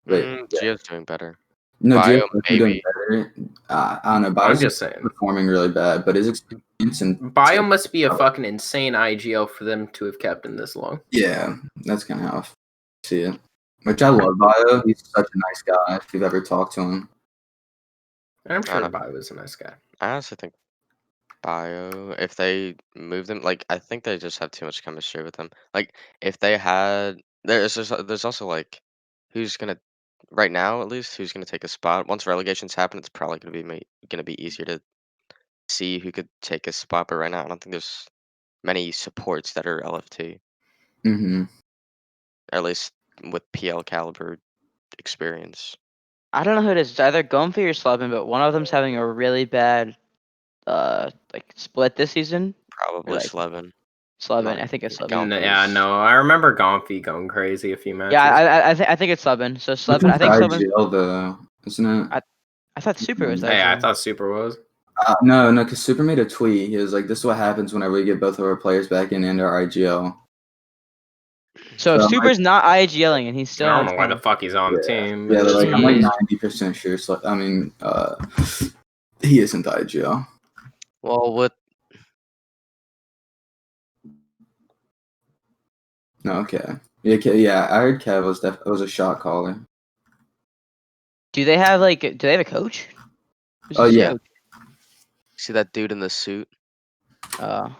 doing better. No, Bio doing better. I don't know. Bio's just performing really bad, but his experience and Bio must be a fucking insane IGL for them to have kept him this long. Yeah, that's kind of how I see it. Which I love Bio. He's such a nice guy. If you've ever talked to him, I'm sure Bio is a nice guy. I honestly think Bio, if they move them, like I think they just have too much chemistry with them. Like if they had, there's also like, who's gonna right now at least who's gonna take a spot once relegations happen. It's probably gonna be easier to see who could take a spot. But right now, I don't think there's many supports that are LFT, Mm-hmm. or at least with PL caliber experience. I don't know who it is. It's either Gomfi or Slevin, but one of them's having a really bad like split this season. Or Probably like Slevin. Slevin. I think it's Slevin. Gomfi Yeah, was- no, I remember Gomfi going crazy a few matches. Yeah, I think it's Slevin. So Which Slevin. one's I think Slevin. IGL though, isn't it? I thought Super was Yeah, Yeah, I IGL. thought Super was. No, because Super made a tweet. He was like, "This is what happens whenever we get both of our players back in and our IGL." So if So I'm Super's not IGLing and he's still I on don't know why the team. fuck he's on the Yeah. team. Yeah, but they're like, I'm like Jeez. 90% sure. So, I mean, he isn't the IGL. Well, with No, okay. Yeah, I heard Kev was a shot caller. Do they have a coach? Who's Oh his yeah, coach? see that dude in the suit. I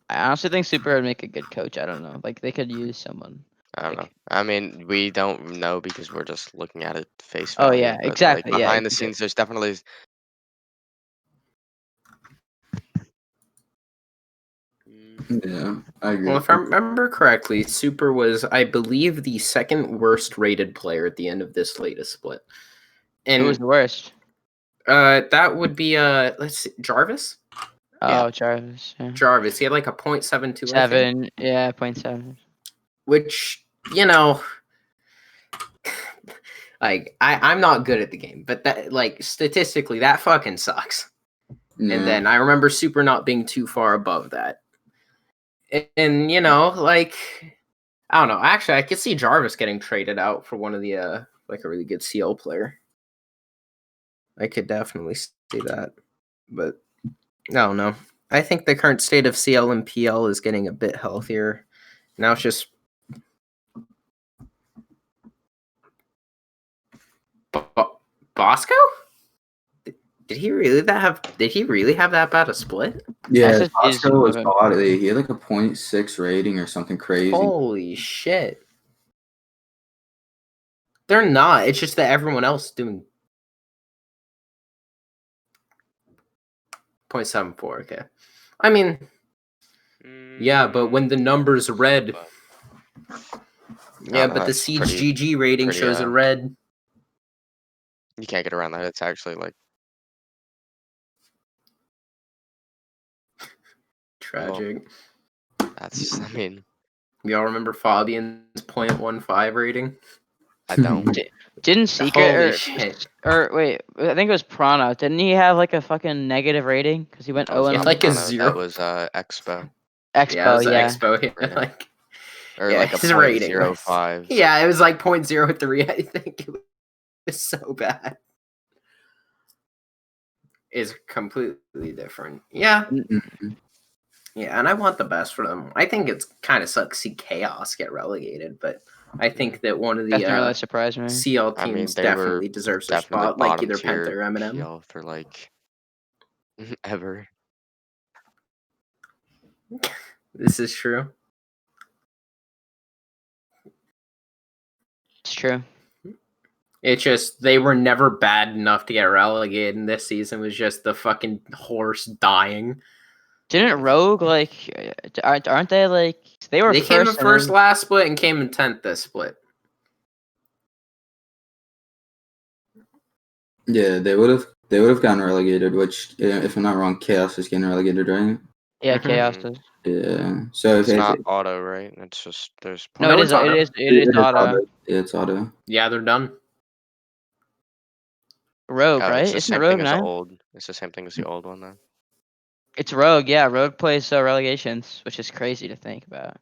honestly think Super would make a good coach. I don't know. Like they could use someone. I don't know. Like, I mean, we don't know because we're just looking at it face oh value. yeah, But like exactly. Yeah. behind the scenes, there's definitely yeah, I agree. Well, with if I that. remember correctly, Super was, I believe, the second worst rated player at the end of this latest split. And Who was the worst? that would be let's see, Jarvis. Oh, Yeah. Jarvis. Yeah. Jarvis. He had like a .72, I think, 7. Yeah, 0.7. which like I'm not good at the game, but that like statistically that fucking sucks. Yeah. And then I remember Super not being too far above that. And like I don't know. Actually, I could see Jarvis getting traded out for one of the like a really good CL player. I could definitely see that. But I don't know. I think the current state of CL and PL is getting a bit healthier. Now it's just Bosco? Did he really have that bad a split? Yeah, SSG is Bosco was moving. odd. He had like a 0.6 rating or something crazy. Holy shit. They're not. It's just that everyone else is doing 0.74. Okay. I mean, yeah, but when the number's red, yeah, but the that's Siege pretty- GG rating pretty, shows a red. you can't get around that. It's actually like Tragic. that's. I mean, Y'all remember Fabian's 0.15 rating? I don't. Didn't Secret Holy shit. or wait, I think it was Prana. Didn't he have like a fucking negative rating because he went That was 0 not like a Prana, 0. That was Expo, Expo? Yeah, it was Yeah. Expo. Rating. Like, or yeah, like a his rating was- 0.05. yeah, it was like 0.03. I think it was so bad. Is completely different. Yeah. Mhm. Yeah, and I want the best for them. I think it's kind of sucks to see Chaos get relegated, but I think that one of That didn't really the surprise me. CL I mean, teams they definitely were deserves their definitely spot, like bottom either tier Panther or Eminem. PL for like ever. This is true. It's true. It's just they were never bad enough to get relegated, and this season was just the fucking horse dying. Didn't Rogue aren't they like they were They came in first first and last split and came in 10th this split. Yeah, they would have gotten relegated. Which, if I'm not wrong, Chaos is getting relegated, right? yeah, Mhm. Chaos does. Yeah. So It's not auto, right? It's just there's. No, No, it it's is. auto. It is auto. Yeah, it's auto. Yeah, they're done. Rogue, Oh, right? it's the Isn't it same Rogue thing as the now? old. It's the same thing as the old one, though. It's Rogue. Yeah, Rogue plays relegations, which is crazy to think about.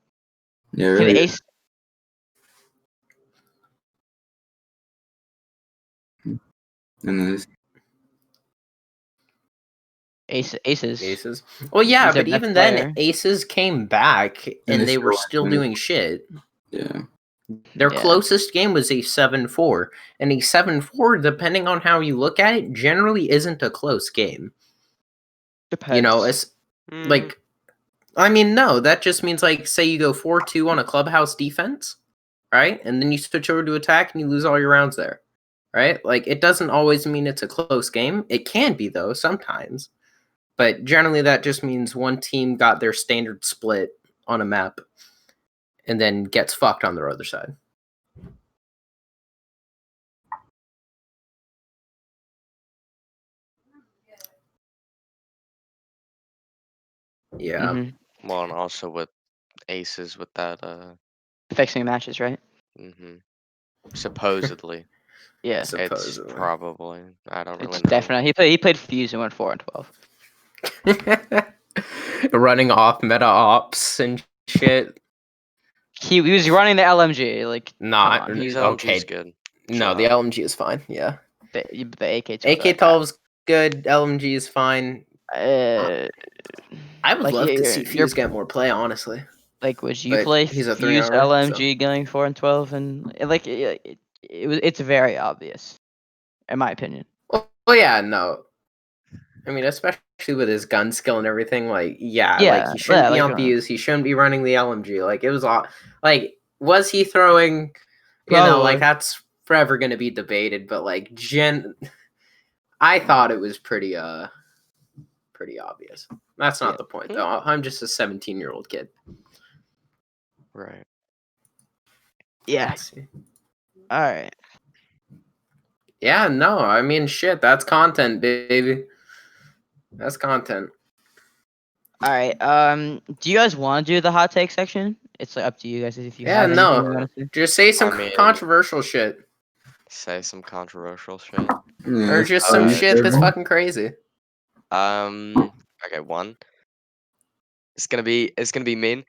Yeah, Can really. Ace? And then Aces. Aces. Well, yeah, He's their but best even player. then, Aces came back and they they still were weren't still winning. doing shit. Yeah. Their Yeah. closest game was a 7-4. And a 7-4, depending on how you look at it, generally isn't a close game. Depends. You know, it's like, I mean, no, that just means like, say you go 4-2 on a clubhouse defense, right? And then you switch over to attack and you lose all your rounds there, right? Like, it doesn't always mean it's a close game. It can be, though, sometimes. But generally, that just means one team got their standard split on a map and then gets fucked on their other side. Yeah. Mm-hmm. Well, and also with aces with that, Fixing matches, right? supposedly. Yeah. It's Supposedly. probably. I don't really It's know. definitely he played Fuse and went 4-12. Running off meta ops and shit. He was running the LMG, like Not come on, His okay. LMG's good. No, the Chill out. LMG is fine. Yeah. the AK-12. AK-12 is good. LMG is fine. I I would love to see Fuse get more play, honestly. Like, would you But play he's a Fuse 3-hour, LMG going 4-12 and like it's very obvious, in my opinion. Well, yeah, no. I mean, especially with his gun skill and everything, like, yeah, like he shouldn't be on Fuse. He shouldn't be running the LMG. Like, it was all like, was he throwing? You know, like that's forever gonna be debated. But like, I thought it was pretty obvious. That's not the point, though. I'm just a 17-year-old kid. Right. Yeah. All right. Yeah, no, I mean, shit, that's content, baby. That's content. All right. Do you guys want to do the hot take section? It's like up to you guys if you have anything you want to say. Just say some controversial shit. Say some controversial shit. Yeah, Or just some shit that's fucking crazy. Okay, one. It's gonna be mean.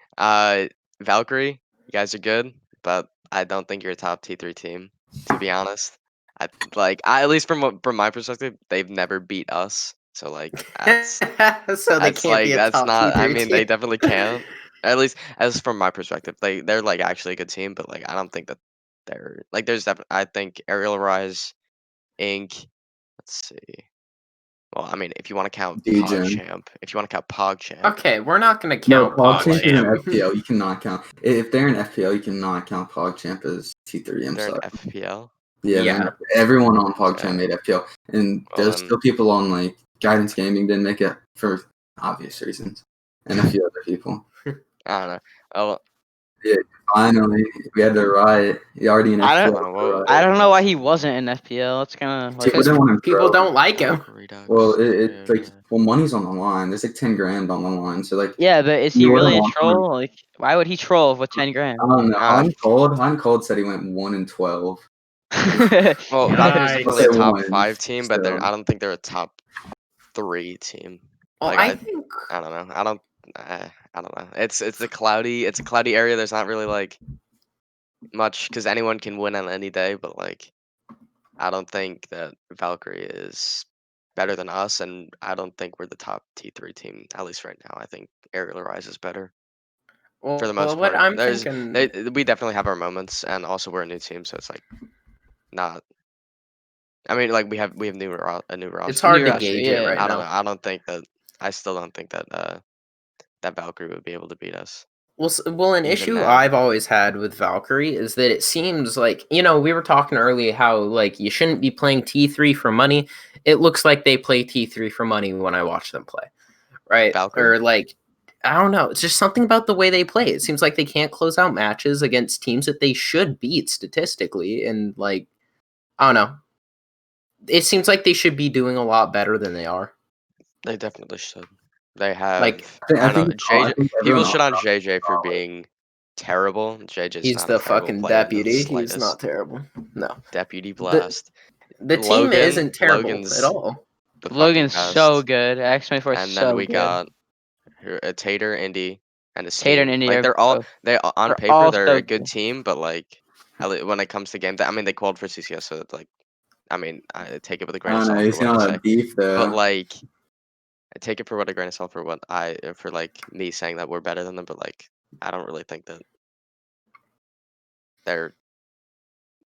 Valkyrie, you guys are good, but I don't think you're a top T3 team, to be honest. At least from my perspective, they've never beat us. So like that's so they can't be a that's top not. I T3 mean, team. they definitely can't. At least as from my perspective, they're like actually a good team, but like I don't think that they're like there's definitely. I think Aerial Rise, Inc. Let's see. Well, I mean, if you want to count PogChamp, Okay, we're not gonna No, count PogChamp is an PogChamp. FPL. You cannot count. If they're an FPL, you cannot count PogChamp as T3. I'm they're an sorry. FPL. Yeah. Everyone on PogChamp Okay. made FPL, and Well, there's then- still people on like Guidance Gaming didn't make it for obvious reasons, and a few other people. I don't know. Oh, Yeah, finally we had the riot. He already in I FPL. I don't know why he wasn't in FPL. It's kind of like People didn't want him people pro. don't like him. Redux, Well, it's like money's on the line. There's like 10 grand on the line. So like, yeah, but is he you really a wouldn't want troll? Like, why would he troll with 10 grand? I don't know. Han Cold said he went 1-12. well, Nice. Valkyrie's definitely a They top won, 5 team, but so. I don't think they're a top 3 team. Well, Like, I think I don't know. I don't know. It's a cloudy area. There's not really like much because anyone can win on any day, but like I don't think that Valkyrie is better than us, and I don't think we're the top T3 team, at least right now. I think Aerial Rise is better for the most what part. I'm thinking. We definitely have our moments, and also we're a new team, so it's like not. I mean, like we have a new roster. It's hard New to roster, gauge yeah. it right I don't now. know. I still don't think that that Valkyrie would be able to beat us. Well, an Even issue now. I've always had with Valkyrie is that it seems like, you know, we were talking earlier how like you shouldn't be playing T3 for money. It looks like they play T3 for money when I watch them play, right? Valkyrie? Or like, I don't know. It's just something about the way they play. It seems like they can't close out matches against teams that they should beat statistically, and like, I don't know. It seems like they should be doing a lot better than they are. They definitely should. They have. Like, I don't know. JJ. People shit on JJ for being terrible. JJ's he's not the a terrible fucking player in the deputy. He's slightest. not terrible. No. Deputy Blast. The team isn't terrible Logan's at all. the Logan's fucking so best. good. X24 is And so then we good. got a Tater, Indy, and a Tater and Steam. Indy Like are they on they're paper all they're so a good good. team, but like when it comes to games, I mean they called for CCS, so it's like I mean I take it with a grain of salt You for see what all I that say. beef though. But like I take it for what a grain of salt for what for like me saying that we're better than them, but like I don't really think that they're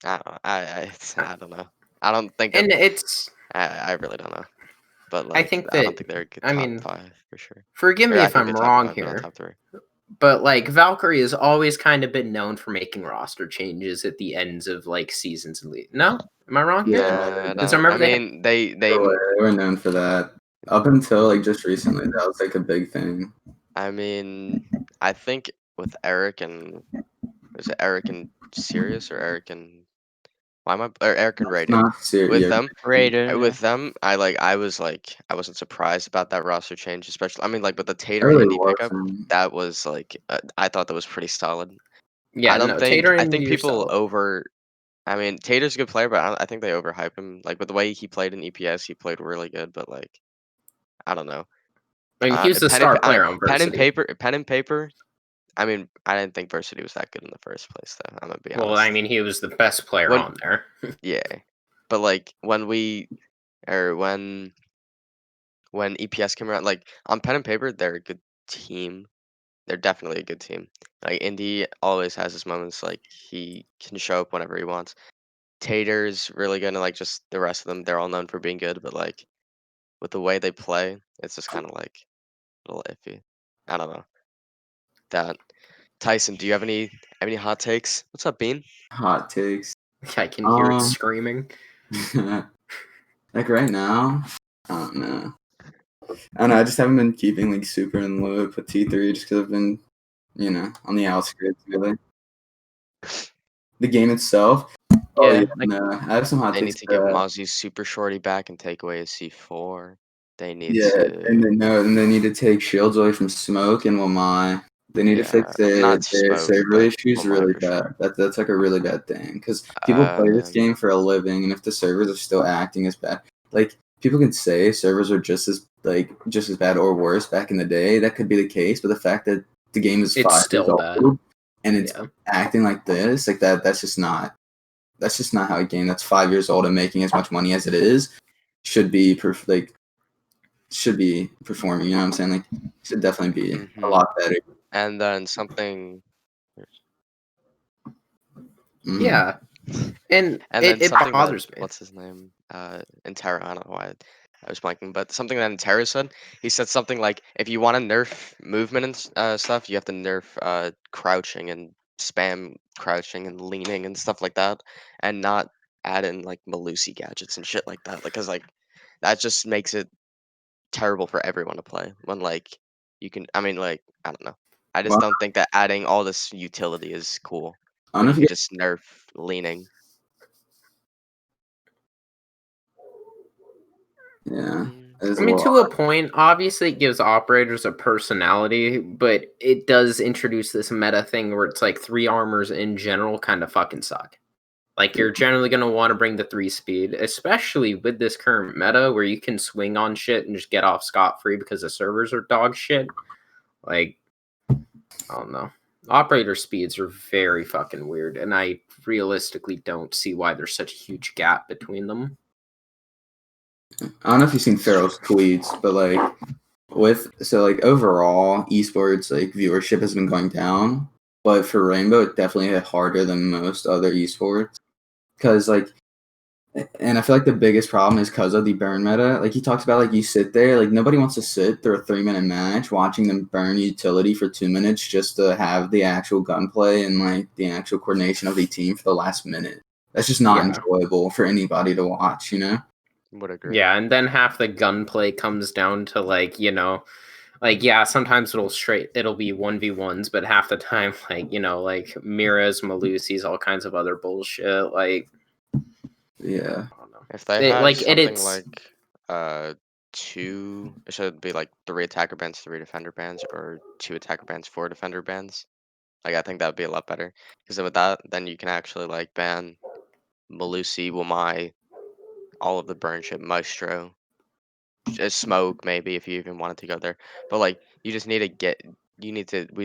I don't know. I don't know. I don't think that And it's I really don't know. but like think I don't that think they're a good I top mean, 5 for sure. forgive Or me I if think they're I'm top wrong 5, but not here, top 3. but like Valkyrie has always kind of been known for making roster changes at the ends of like seasons and No, am I wrong here? Yeah, Because I I remember mean, they were known for that. Up until like just recently, that was like a big thing. I mean, I think with Eric and was it Eric and Sirius or Eric and why am I or Eric and It's Raiden? not serious. With Yeah, them, Raiden. with them, I wasn't surprised about that roster change, especially I mean like with the I Tater really Indy pickup, wasn't. that was like I thought that was pretty solid. Yeah, no, Tater I and think people yourself. over I mean, Tater's a good player, but I think they overhype him. Like with the way he played in EPS, he played really good, but like I don't know. I mean, he was the star player on Pen and Varsity. paper. I mean, I didn't think Varsity was that good in the first place, though. I'm gonna be Well, honest. I mean, he was the best player When on there. yeah, but like or when EPS came around, like on pen and paper, they're a good team. They're definitely a good team. Like Indy always has his moments. Like he can show up whenever he wants. Tater's really good, and like just the rest of them, they're all known for being good. But like with the way they play, it's just kind of like a little iffy. I don't know. That Tyson, do you have any hot takes? What's up, Bean? Hot takes. I can hear it screaming. Like right now, I don't know. I don't know. I just haven't been keeping like super in the loop with T3 just because I've been, on the outskirts really. The game itself. Oh Yeah, yeah, like no. I have some hot They need takes to for get that. Mozzie's super shorty back and take away his C4. They need Yeah, and to, they need to take shields away from Smoke and Wamai. They need to fix not their Smoke, server but issues Lamai really for bad. sure. That's like a really bad thing because people play this game for a living, and if the servers are still acting as bad, like people can say servers are just as bad or worse back in the day. That could be the case, but the fact that the game is It's 5 years still bad. old and it's Yeah. acting like this, like that's just not how a game that's 5 years old and making as much money as it is should be should be performing. You know what I'm saying? Like, should definitely be a lot better. And then something, Yeah. And and then it something that bothers me. what's his name? Intera. I don't know why I was blanking, but something that Intera said. He said something like, if you want to nerf movement and stuff, you have to nerf crouching and spam crouching and leaning and stuff like that, and not add in like Malusi gadgets and shit like that. Because like that just makes it terrible for everyone to play when like you can. I mean, like I don't know. I just Well, don't think that adding all this utility is cool I don't when know you if can you just nerf leaning. yeah, Mm. it is I a mean, to a lot. point, obviously it gives operators a personality, but it does introduce this meta thing where it's like 3 armors in general kind of fucking suck. Like, you're generally going to want to bring the 3 speed, especially with this current meta where you can swing on shit and just get off scot-free because the servers are dog shit. Like, I don't know. Operator speeds are very fucking weird, and I realistically don't see why there's such a huge gap between them. I don't know if you've seen Pharaoh's tweets, but like overall esports like viewership has been going down, but for Rainbow it definitely hit harder than most other esports because and I feel like the biggest problem is because of the burn meta. Like he talks about, like you sit there, like nobody wants to sit through a 3-minute match watching them burn utility for 2 minutes just to have the actual gunplay and like the actual coordination of the team for the last minute. That's just not enjoyable for anybody to watch, you know? Would agree. Yeah, and then half the gunplay comes down to like, sometimes it'll be 1v1s, but half the time, like Miras, Malusis, all kinds of other bullshit. Like, Yeah. I don't know. If they had Like something it's like it should be like 3 attacker bans, 3 defender bans, or 2 attacker bans, 4 defender bans. Like I think that would be a lot better because with that, then you can actually like ban Malusi, Wamai, all of the burn shit, Maestro, just smoke maybe if you even wanted to go there. But like you just need to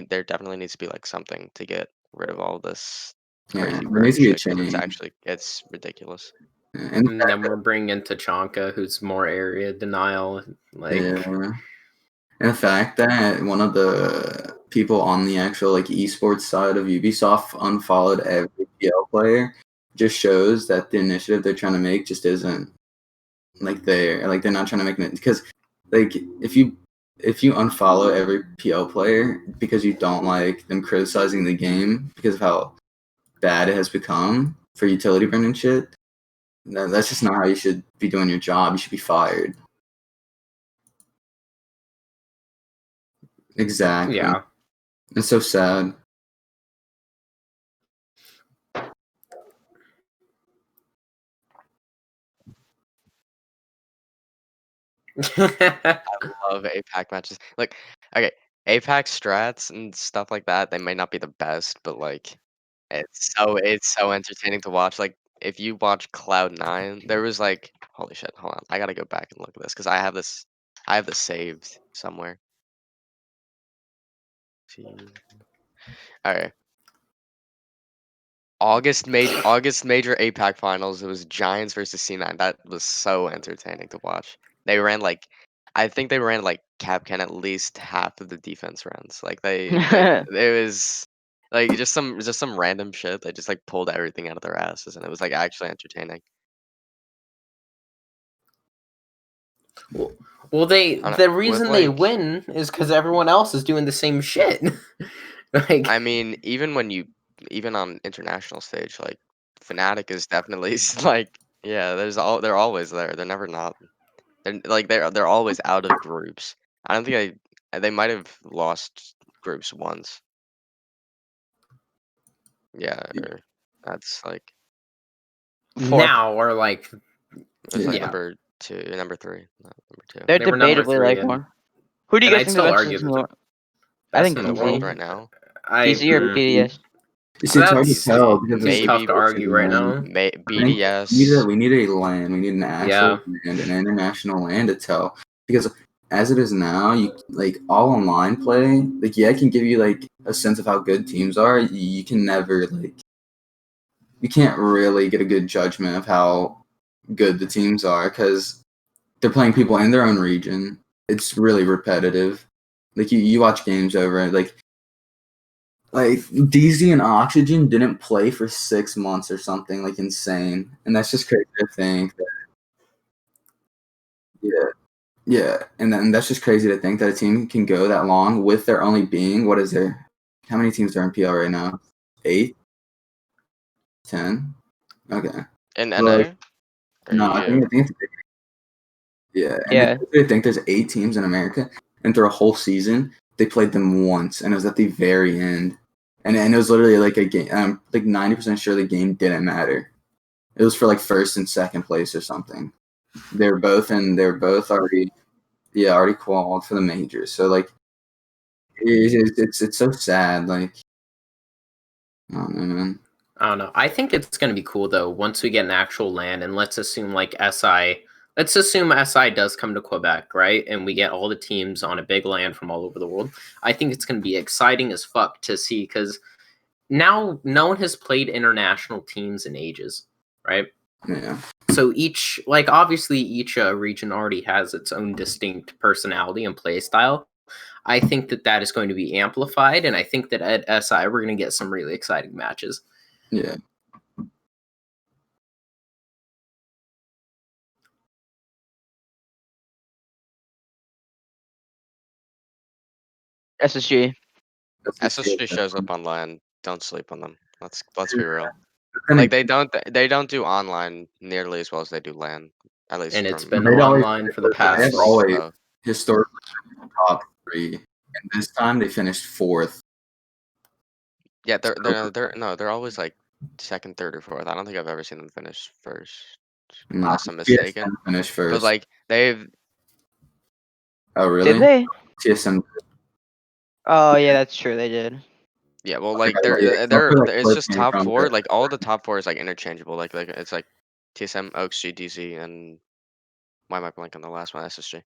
there definitely needs to be like something to get rid of all this Yeah. crazy There needs burn to be a shit because change. it's ridiculous. Yeah. And and then we're bringing Tachanka, who's more area denial. Like, yeah. And the fact that one of the people on the actual like esports side of Ubisoft unfollowed every PL player just shows that the initiative they're trying to make just isn't they're not trying to make it, because like if you unfollow every PL player because you don't like them criticizing the game because of how bad it has become for utility burn and shit, that's just not how you should be doing your job. You should be fired. Exactly. Yeah. It's so sad. I love APAC matches. Like, okay, APAC strats and stuff like that, they might not be the best, but like it's so entertaining to watch. Like if you watch Cloud9, there was like holy shit, hold on. I gotta go back and look at this because I have this saved somewhere. Alright. August major APAC finals. It was Giants versus C9. That was so entertaining to watch. They ran like I think they ran like Capcan at least half of the defense runs. Like it was like just some random shit. They just like pulled everything out of their asses and it was like actually entertaining. Well, I don't- the with, reason they like- win is because everyone else is doing the same shit. Like, I mean, even on international stage, like Fnatic is definitely like yeah, they're always there. They're never not. They're always out of groups. I don't think they might have lost groups once. Yeah, or that's like Four. now or like it was like Yeah. number 2, number 3, not number 2. They're They were number debatably 3 like and- one. Who do you and guys I'd think the still best argue is in that the the world? I think in the TZ. world right now. TZ or BDS? It's hard to That's- tell because maybe it's tough to argue right now. BDS. We need a LAN. We need an actual land, an international LAN to tell. Because as it is now, you like all online play. Like yeah, it can give you like a sense of how good teams are. You can never you can't really get a good judgment of how good the teams are because they're playing people in their own region. It's really repetitive. Like you watch games over like DZ and Oxygen didn't play for 6 months or something like insane, and that's just crazy to think. Yeah, and then that's just crazy to think that a team can go that long with there only being what is there? How many teams are in PL right now? 8, 10. Okay. In Well, NA? Or No, I EU? think it's yeah. And Yeah. I think there's 8 teams in America, and through a whole season, they played them once, and it was at the very end, and it was literally like a game. I'm like 90% sure the game didn't matter. It was for like first and second place or something. They were both already qualified for the majors. So like, it's so sad. Like, I don't know, man. I don't know. I think it's going to be cool though once we get an actual land, and let's assume like SI. Let's assume SI does come to Quebec, right? And we get all the teams on a big land from all over the world. I think it's going to be exciting as fuck to see because now no one has played international teams in ages, right? Yeah. So each, like obviously each region already has its own distinct personality and play style. I think that is going to be amplified, and I think that at SI we're going to get some really exciting matches. Yeah. SSG. SSG shows up online. Don't sleep on them. Let's be real. Like they don't do online nearly as well as they do LAN. At least And it's from been They'd always- online for the They past. have always so, historically been top 3, and this time they finished 4th. yeah, they're always like second, third, or fourth. I don't think I've ever seen them finish first, unless I'm mistaken. Finished first. But like they've Oh really? Did they? TSM. Oh yeah, that's true. They did. yeah, well like Yeah, like, it's just came top from 4. the- Like all the top 4 is like interchangeable. Like it's like TSM, Oaks, GDZ, and why am I blanking on the last one? SSG.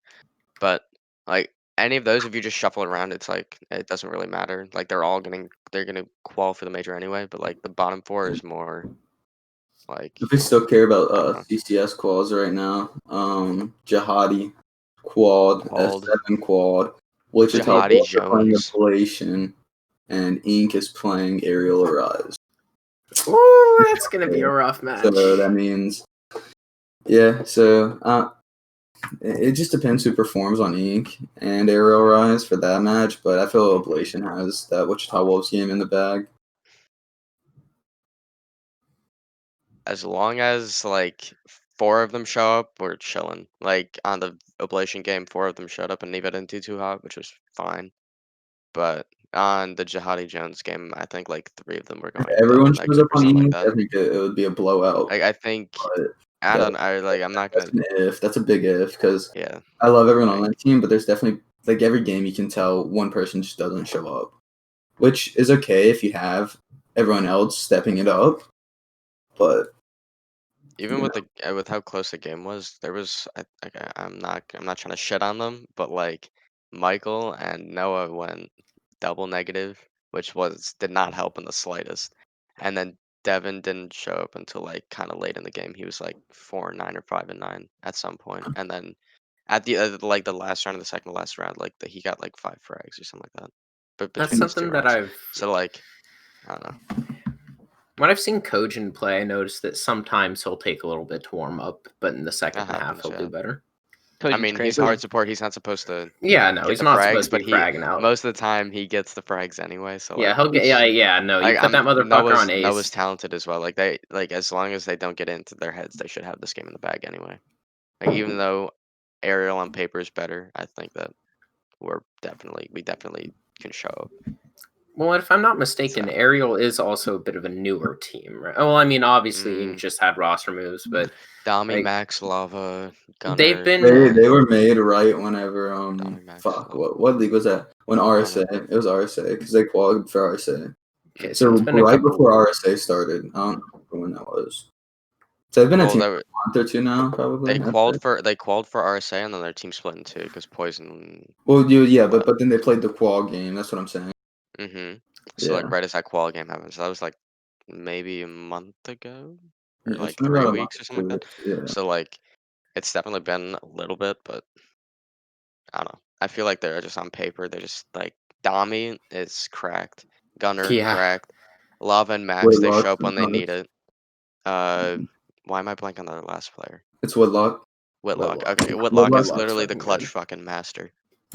But like any of those, if you just shuffle around, it's like it doesn't really matter. Like they're gonna qual for the major anyway. But like the bottom 4 is more like If we still care about Uh-huh. CCS quads right now, Jihadi quad, Quad. S7 quad, Wichita Jihadi Bulls are playing Jones. Ablation, and Ink is playing Aerial Arise. Ooh, that's gonna be a rough match. So that means, yeah. So It just depends who performs on Ink and Aerial Rise for that match, but I feel Oblation has that Wichita Wolves game in the bag. As long as like 4 of them show up, we're chilling. Like on the Oblation game, 4 of them showed up and Neva didn't do too hot, which was fine. But on the Jihadi Jones game, I think like 3 of them were If going everyone double shows negative up or on something like Ink, that. I think it would be a blowout. Like I think But I don't. I like. I'm not that's gonna. an if. That's a big if because Yeah. I love everyone on Like, that team, but there's definitely like every game you can tell one person just doesn't show up, which is okay if you have everyone else stepping it up. But even with the with how close the game was, there was. I'm not. I'm not trying to shit on them, but like Michael and Noah went double negative, which did not help in the slightest. And then Devin didn't show up until like kind of late in the game. He was like 4-9 or 5-9 at some point, and then at the like the last round of the second to last round, like he got like 5 frags or something like that. But That's between those 2 something that rounds, so like I don't know. when I've seen Kojin play, I noticed that sometimes he'll take a little bit to warm up, but in the second That half happens, he'll yeah. do better. I Kojin's mean, great. he's a hard support. He's not supposed to Yeah, no, get he's the not frags, supposed to but be he fragging out. most of the time he gets the frags anyway. So Yeah, like, he'll get. Yeah. No, you like put that motherfucker on ace. Noah's talented as well. Like they as long as they don't get into their heads, they should have this game in the bag anyway. Like even though Ariel on paper is better, I think that we definitely can show up. Well, if I'm not mistaken, So. Ariel is also a bit of a newer team, right? Well, I mean, obviously, Ink just had roster moves, but Dami, like, Max, Lava, Gunner. they've been. they were made right whenever Dami, Max, fuck Lava. what league was that? When RSA, Gunner. it was RSA because they qualified for RSA. Okay, So it's been a right couple. before RSA started, I don't know when that was. So it's been a Well, team for a month or two now, probably. they qualified for RSA and then their team split in 2 because Poison. Well, but then they played the qual game. That's what I'm saying. So Yeah. like right as that qual game happened, so that was like maybe a month ago or Yeah, like it's been 3 about a weeks month or something like that. Yeah. So like it's definitely been a little bit, but I don't know. I feel like they're just on paper. They're just like Dami is cracked, Gunner Yeah. cracked, Lava and Max. They Whitlock, show up when they no, need it. Why am I blanking on their last player? It's Whitlock. Whitlock. Okay, Whitlock is Whitlock's literally the fucking clutch good. fucking master.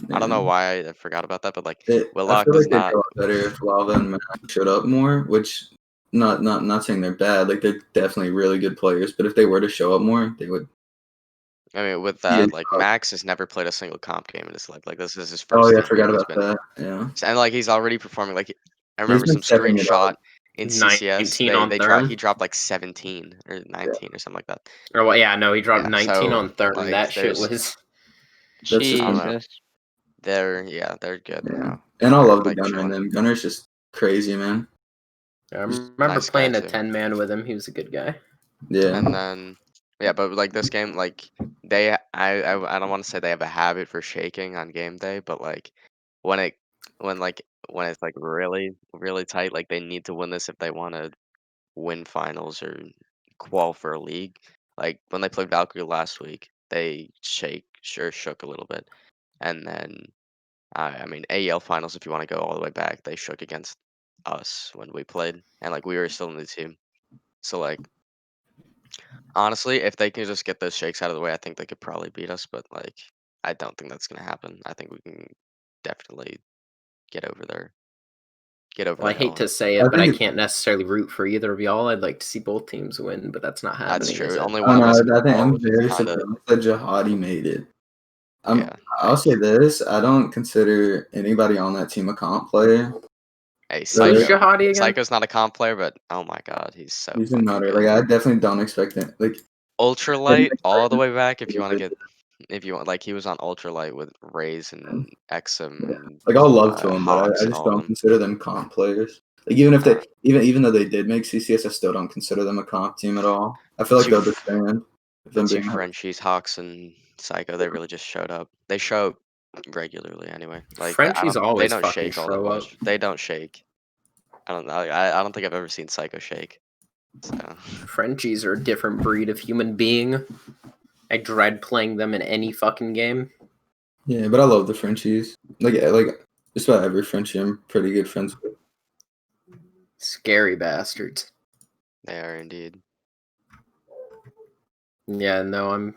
Yeah. I don't know why I forgot about that, but like I Whitlock feel does like they'd be not. a lot better if Lava and Max showed up more, which not saying they're bad. Like they're definitely really good players, but if they were to show up more, they would. I mean, with Yeah. that, like Max has never played a single comp game in his life. Like this is his Oh first yeah, I team game forgot he's about been in. that. Yeah. And like he's already performing. Like I He's remember been some stepping it screenshot up. in CCS. 19 on third. He dropped like 17 or Yeah. 19 or something like that. Or well, yeah, no, he dropped Yeah, 19 so on third. like That shit there's was. That's just I don't know. Jesus. They're good Yeah. now. And I love the like Gunner in chilling. them. Gunner's just crazy, man. I remember Nice guy, playing a too. 10-man with him. He was a good guy. Yeah. And then yeah, but like this game, like I don't want to say they have a habit for shaking on game day, but like when it when it's like really really tight, like they need to win this if they want to win finals or qual for a league. Like when they played Valkyrie last week, they shook a little bit, and then I mean AEL finals if you want to go all the way back, they shook against us when we played, and like we were still in the team. So like honestly, if they can just get those shakes out of the way, I think they could probably beat us. But like, I don't think that's gonna happen. I think we can definitely get over there, get over Well, I the hill. hate to say I it, but I think can't necessarily root for either of y'all. I'd like to see both teams win, but that's not That's happening, true. is it? Only I one don't of us can know. I think qual, I'm which is very kind of surprised that Jihadi made it. yeah. I'll say this: I don't consider anybody on that team a comp player. Hey, Who's So Jihadi again? Psycho's not a comp player, but oh my god, he's so he's a fucking nutter. good. Like I definitely don't expect it. Like I didn't Ultralight all expect the him way back. If to you be want to good. get, if you want, like he was on Ultralight with Raze and Yeah. Exum, Like all love to him, but Hawks I and just all of don't them. consider them comp players. Like even if Uh, even though they did make CCS, I still don't consider them a comp team at all. I feel like two they'll disband if The I'm two being Frenchies, Hawks and Psycho, they really just showed up. They show up regularly anyway. Like Frenchies they always don't fucking shake all that show up. much. They don't shake. I don't know. I don't think I've ever seen Psycho shake. So Frenchies are a different breed of human being. I dread playing them in any fucking game. Yeah, but I love the Frenchies. Like just about every Frenchie I'm pretty good friends with. Scary bastards. they are indeed. Yeah, no,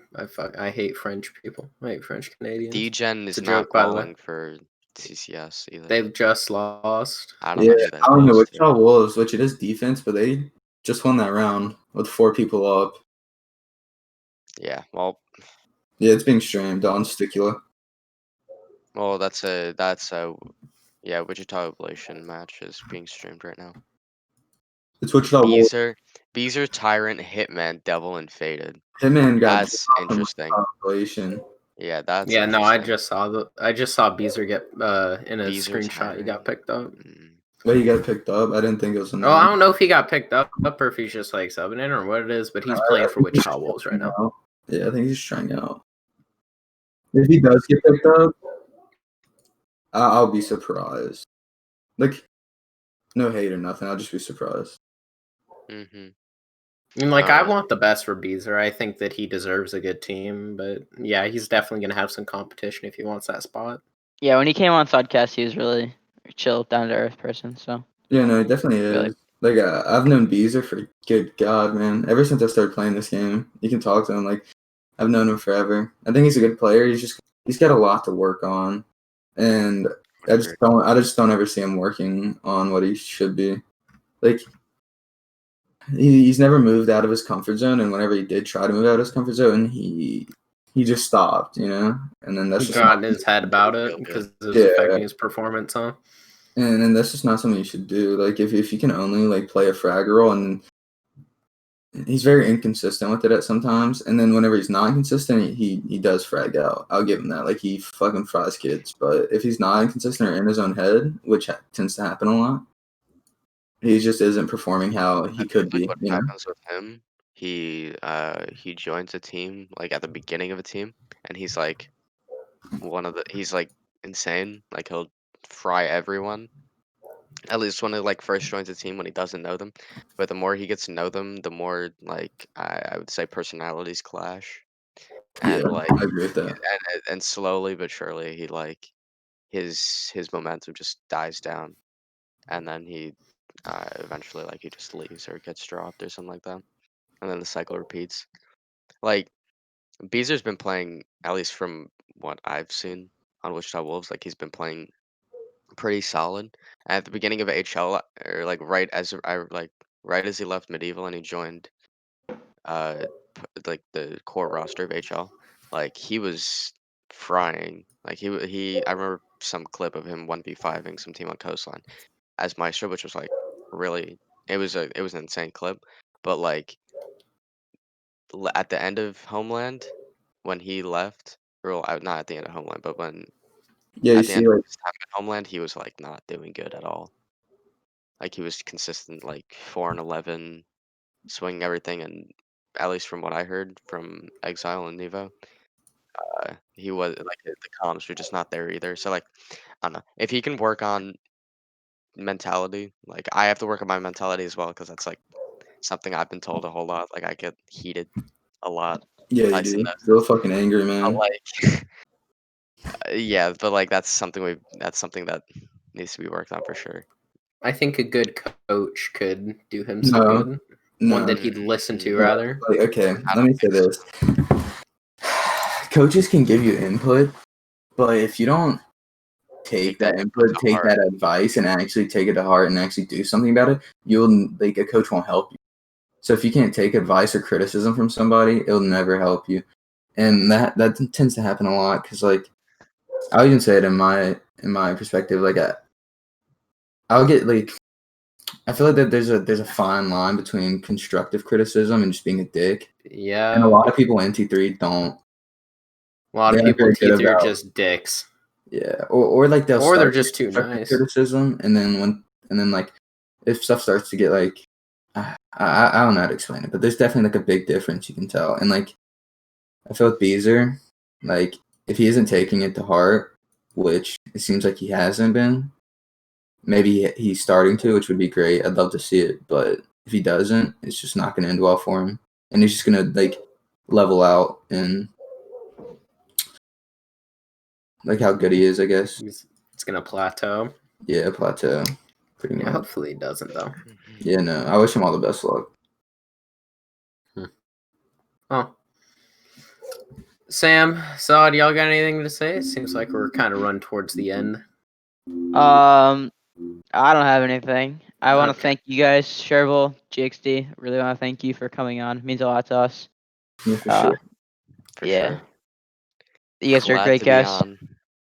I hate French people. I hate French Canadians. Degen It's is a not joke, by the way. calling for CCS either. They've just lost. I don't Yeah, know who they I don't know lost which to. Wolves, which it is defense, but they just won that round with 4 people up. Yeah, well, Yeah, it's being streamed on Sticula. that's a Wichita Ablation match is being streamed right now. It's Wichita Wolves. Beezer, Tyrant, Hitman, Devil, and Faded. Hitman got That's interesting. population. Yeah, that's Yeah, no, interesting. I just saw Beezer get in a Beezer, screenshot. He got Tyrant. picked up. But he got picked up. I didn't think it was Oh, I announced. don't know if he got picked up or if he's just like subbing in or what it is, but he's playing for Wichita Wolves right now. Yeah, I think he's trying out. If he does get picked up, I'll be surprised. Like, no hate or nothing. I'll just be surprised. Mm-hmm. I mean, like, I Alright. want the best for Beezer. I think that he deserves a good team, but yeah, he's definitely going to have some competition if he wants that spot. Yeah, when he came on Saadcast, he was really chill, down to earth person. So Yeah, no, he definitely Really? is. Like, I've known Beezer for good God, man. Ever since I started playing this game, you can talk to him. Like, I've known him forever. I think he's a good player. He's got a lot to work on, and I just don't ever see him working on what he should be. Like, he's never moved out of his comfort zone, and whenever he did try to move out of his comfort zone, he just stopped, you know. And then that's He just got not, in his head about it Real good. because it was Yeah. affecting his performance, huh? and then that's just not something you should do. Like, if you can only like play a frag role, and he's very inconsistent with it at sometimes, and then whenever he's not inconsistent, he does frag out. I'll give him that. Like, he fucking fries kids, but if he's not inconsistent or in his own head, which tends to happen a lot, he just isn't performing how he could be. What You know? happens with him? He joins a team like at the beginning of a team, and he's like he's like insane. Like he'll fry everyone. At least when he like first joins a team when he doesn't know them. But the more he gets to know them, the more like I would say personalities clash. Yeah, And like I agree with that. and slowly but surely he like his momentum just dies down, and then he eventually like he just leaves or gets dropped or something like that, and then the cycle repeats. Like Beezer's been playing, at least from what I've seen on Wichita Wolves, like he's been playing pretty solid. At the beginning of HL, or like right as he left Medieval and he joined like the core roster of HL, like he was frying. Like he I remember some clip of him 1v5ing some team on Coastline as Maestro, which was like really it was an insane clip. But like at the end of Homeland, when he left, or well, not at the end of Homeland, but when Yeah, you at the see, end of like, his time at Homeland, he was like not doing good at all. Like he was consistent, like 4 and 11, swinging everything, and at least from what I heard from Exile and Nevo, he was like the comms were just not there either. So like I don't know if he can work on mentality. Like I have to work on my mentality as well because that's like something I've been told a whole lot. Like I get heated a lot. yeah, you Tyson do. knows Real this. fucking angry, But man. like yeah, but like that's something that needs to be worked on for sure. I think a good coach could do him some No, good. no. One that he'd listen to, Yeah, rather. like, okay, I let me say this. Coaches can give you input, but if you don't take that input, to take heart. that advice, and actually take it to heart and actually do something about it, you'll like a coach won't help you. So if you can't take advice or criticism from somebody, it'll never help you, and that tends to happen a lot. Because like I'll even say it in my perspective, like I'll get like I feel like that there's a fine line between constructive criticism and just being a dick, Yeah. and a lot of people in T3 don't. A lot of They're not people in very good T3 are about- just dicks. Yeah, or like they'll Or they're start just too constructive nice. criticism, and then like if stuff starts to get like I don't know how to explain it, but there's definitely like a big difference you can tell, and like I feel with Beezer, like if he isn't taking it to heart, which it seems like he hasn't been, maybe he's starting to, which would be great. I'd love to see it, but if he doesn't, it's just not going to end well for him, and he's just going to like level out and like how good he is, I guess. It's gonna plateau. Yeah, plateau, pretty Yeah, much. hopefully he doesn't though. Yeah, no, I wish him all the best luck. Oh, Sam, Saad, y'all got anything to say? It seems like we're kind of run towards the end. I don't have anything. I want to Okay. thank you guys, Shurble, Gxd. Really want to thank you for coming on. It means a lot to us. Yeah, for sure. For Yeah. sure. You guys are Glad great to be guys. on.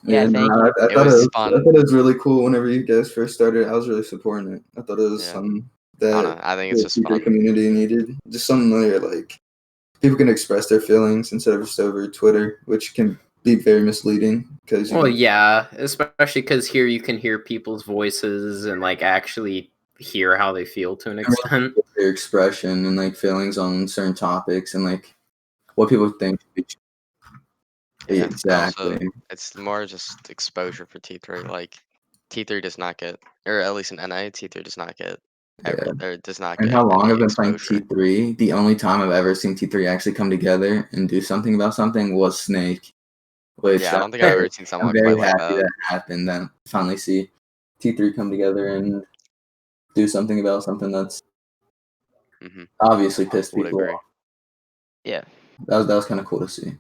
Yeah, thank you. I It thought was I fun. thought it was really cool whenever you guys first started. I was really supporting it. I thought it was Yeah. something I don't that know. I think it's the just T3 fun. community needed. Just something where like people can express their feelings instead of just over Twitter, which can be very misleading because Well, yeah, especially because here you can hear people's voices and like actually hear how they feel to an extent. their expression and like feelings on certain topics and like what people think. Yeah. Exactly. Also, it's more just exposure for T3. Like T3 does not get, or at least in NA, T3 does not get or does not And get how long any I've been playing exposure. T3, the only time I've ever seen T3 actually come together and do something about something was Snake. Which Yeah, I don't think I've ever seen I'm someone very play like happy that. that happened. Then finally see T3 come together and do something about something that's Mm-hmm. obviously pissed Would people agree. off. Yeah. That was kind of cool to see.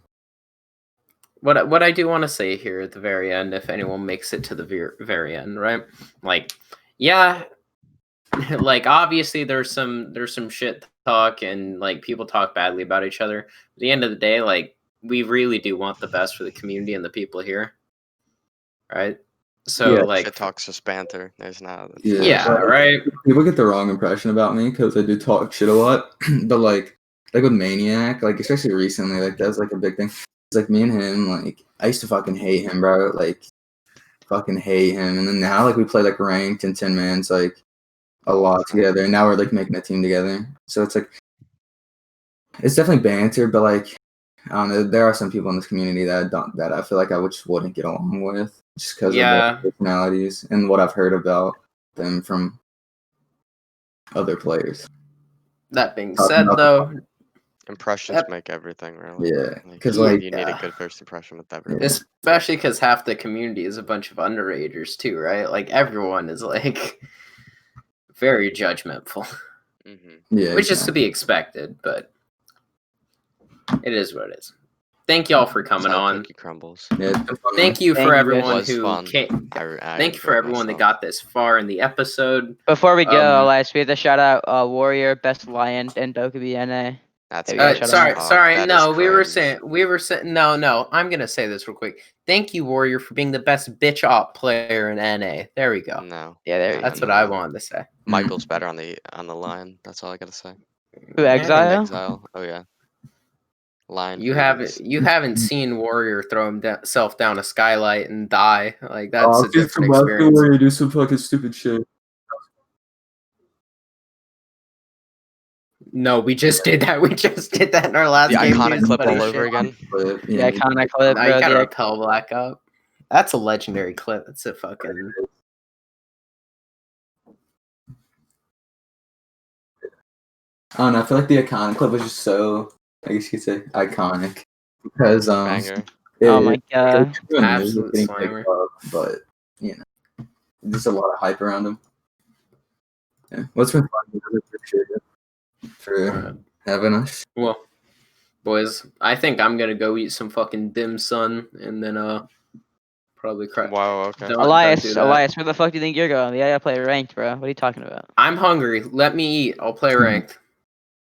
What I do want to say here at the very end, if anyone makes it to the very end, right? Like, yeah, like obviously there's some shit talk and like people talk badly about each other. At the end of the day, like we really do want the best for the community and the people here, right? So Yeah. like, Shit talks just banter. There's not. yeah, but right. people get the wrong impression about me because I do talk shit a lot. But like with Maniac, like especially recently, like that's like a big thing. It's like me and him, like I used to fucking hate him, bro. Like fucking hate him. And then now like we play like ranked and 10 man's like a lot together. And now we're like making a team together. So it's like it's definitely banter, but like I don't know, there are some people in this community that I feel like I just wouldn't get along with just because of their personalities and what I've heard about them from other players. That being said, though, Impressions make everything, really. Yeah, Like, because you like need a good first impression with everyone. especially because half the community is a bunch of underagers too, right? Like everyone is like very judgmental, yeah, which is to be expected, but it is what it is. Thank y'all for coming That's how on. cookie crumbles. Yeah, it's been fun, Thank you Thank for you, everyone guys. It who was fun. came. I Thank you for enjoyed everyone that myself. got this far in the episode. Before we go, Elias, we have to shout out Warrior, Best Lion, and Dokubi NA. That's Hey, we gotta cringe. shout 'em out. Sorry. That No, is we were cringe. saying. No. I'm gonna say this real quick. Thank you, Warrior, for being the best bitch op player in NA. There we go. No. Yeah, there. That's No, what I no. wanted to say. Michael's better on the line. That's all I gotta say. Who, Exile? Exile. Oh yeah. Line. You haven't seen Warrior throw himself down a skylight and die. Like that's a different experience. Where you do some fucking stupid shit. No, we just did that. We just did that in our last The game. iconic dude. clip Funny all shit. over again. But, The yeah, iconic clip, Now you bro. gotta The repel black up. That's a legendary clip. That's a fucking. I don't know. I feel like the iconic clip was just so, I guess you could say, iconic because Banger. Oh my god. Absolute getting slammer. picked up, but you know, just a lot of hype around him. Yeah, what's been fun? Really appreciate it for having us. Well, boys, I think I'm gonna go eat some fucking dim sum and then probably cry. Wow. Okay. Don't Elias, do that. Elias, where the fuck do you think you're going? Yeah, I gotta play ranked, bro. What are you talking about? I'm hungry. Let me eat. I'll play ranked.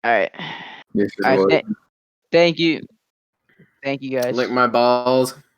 All right. Yes, All right. Thank you. Thank you, guys. Lick my balls.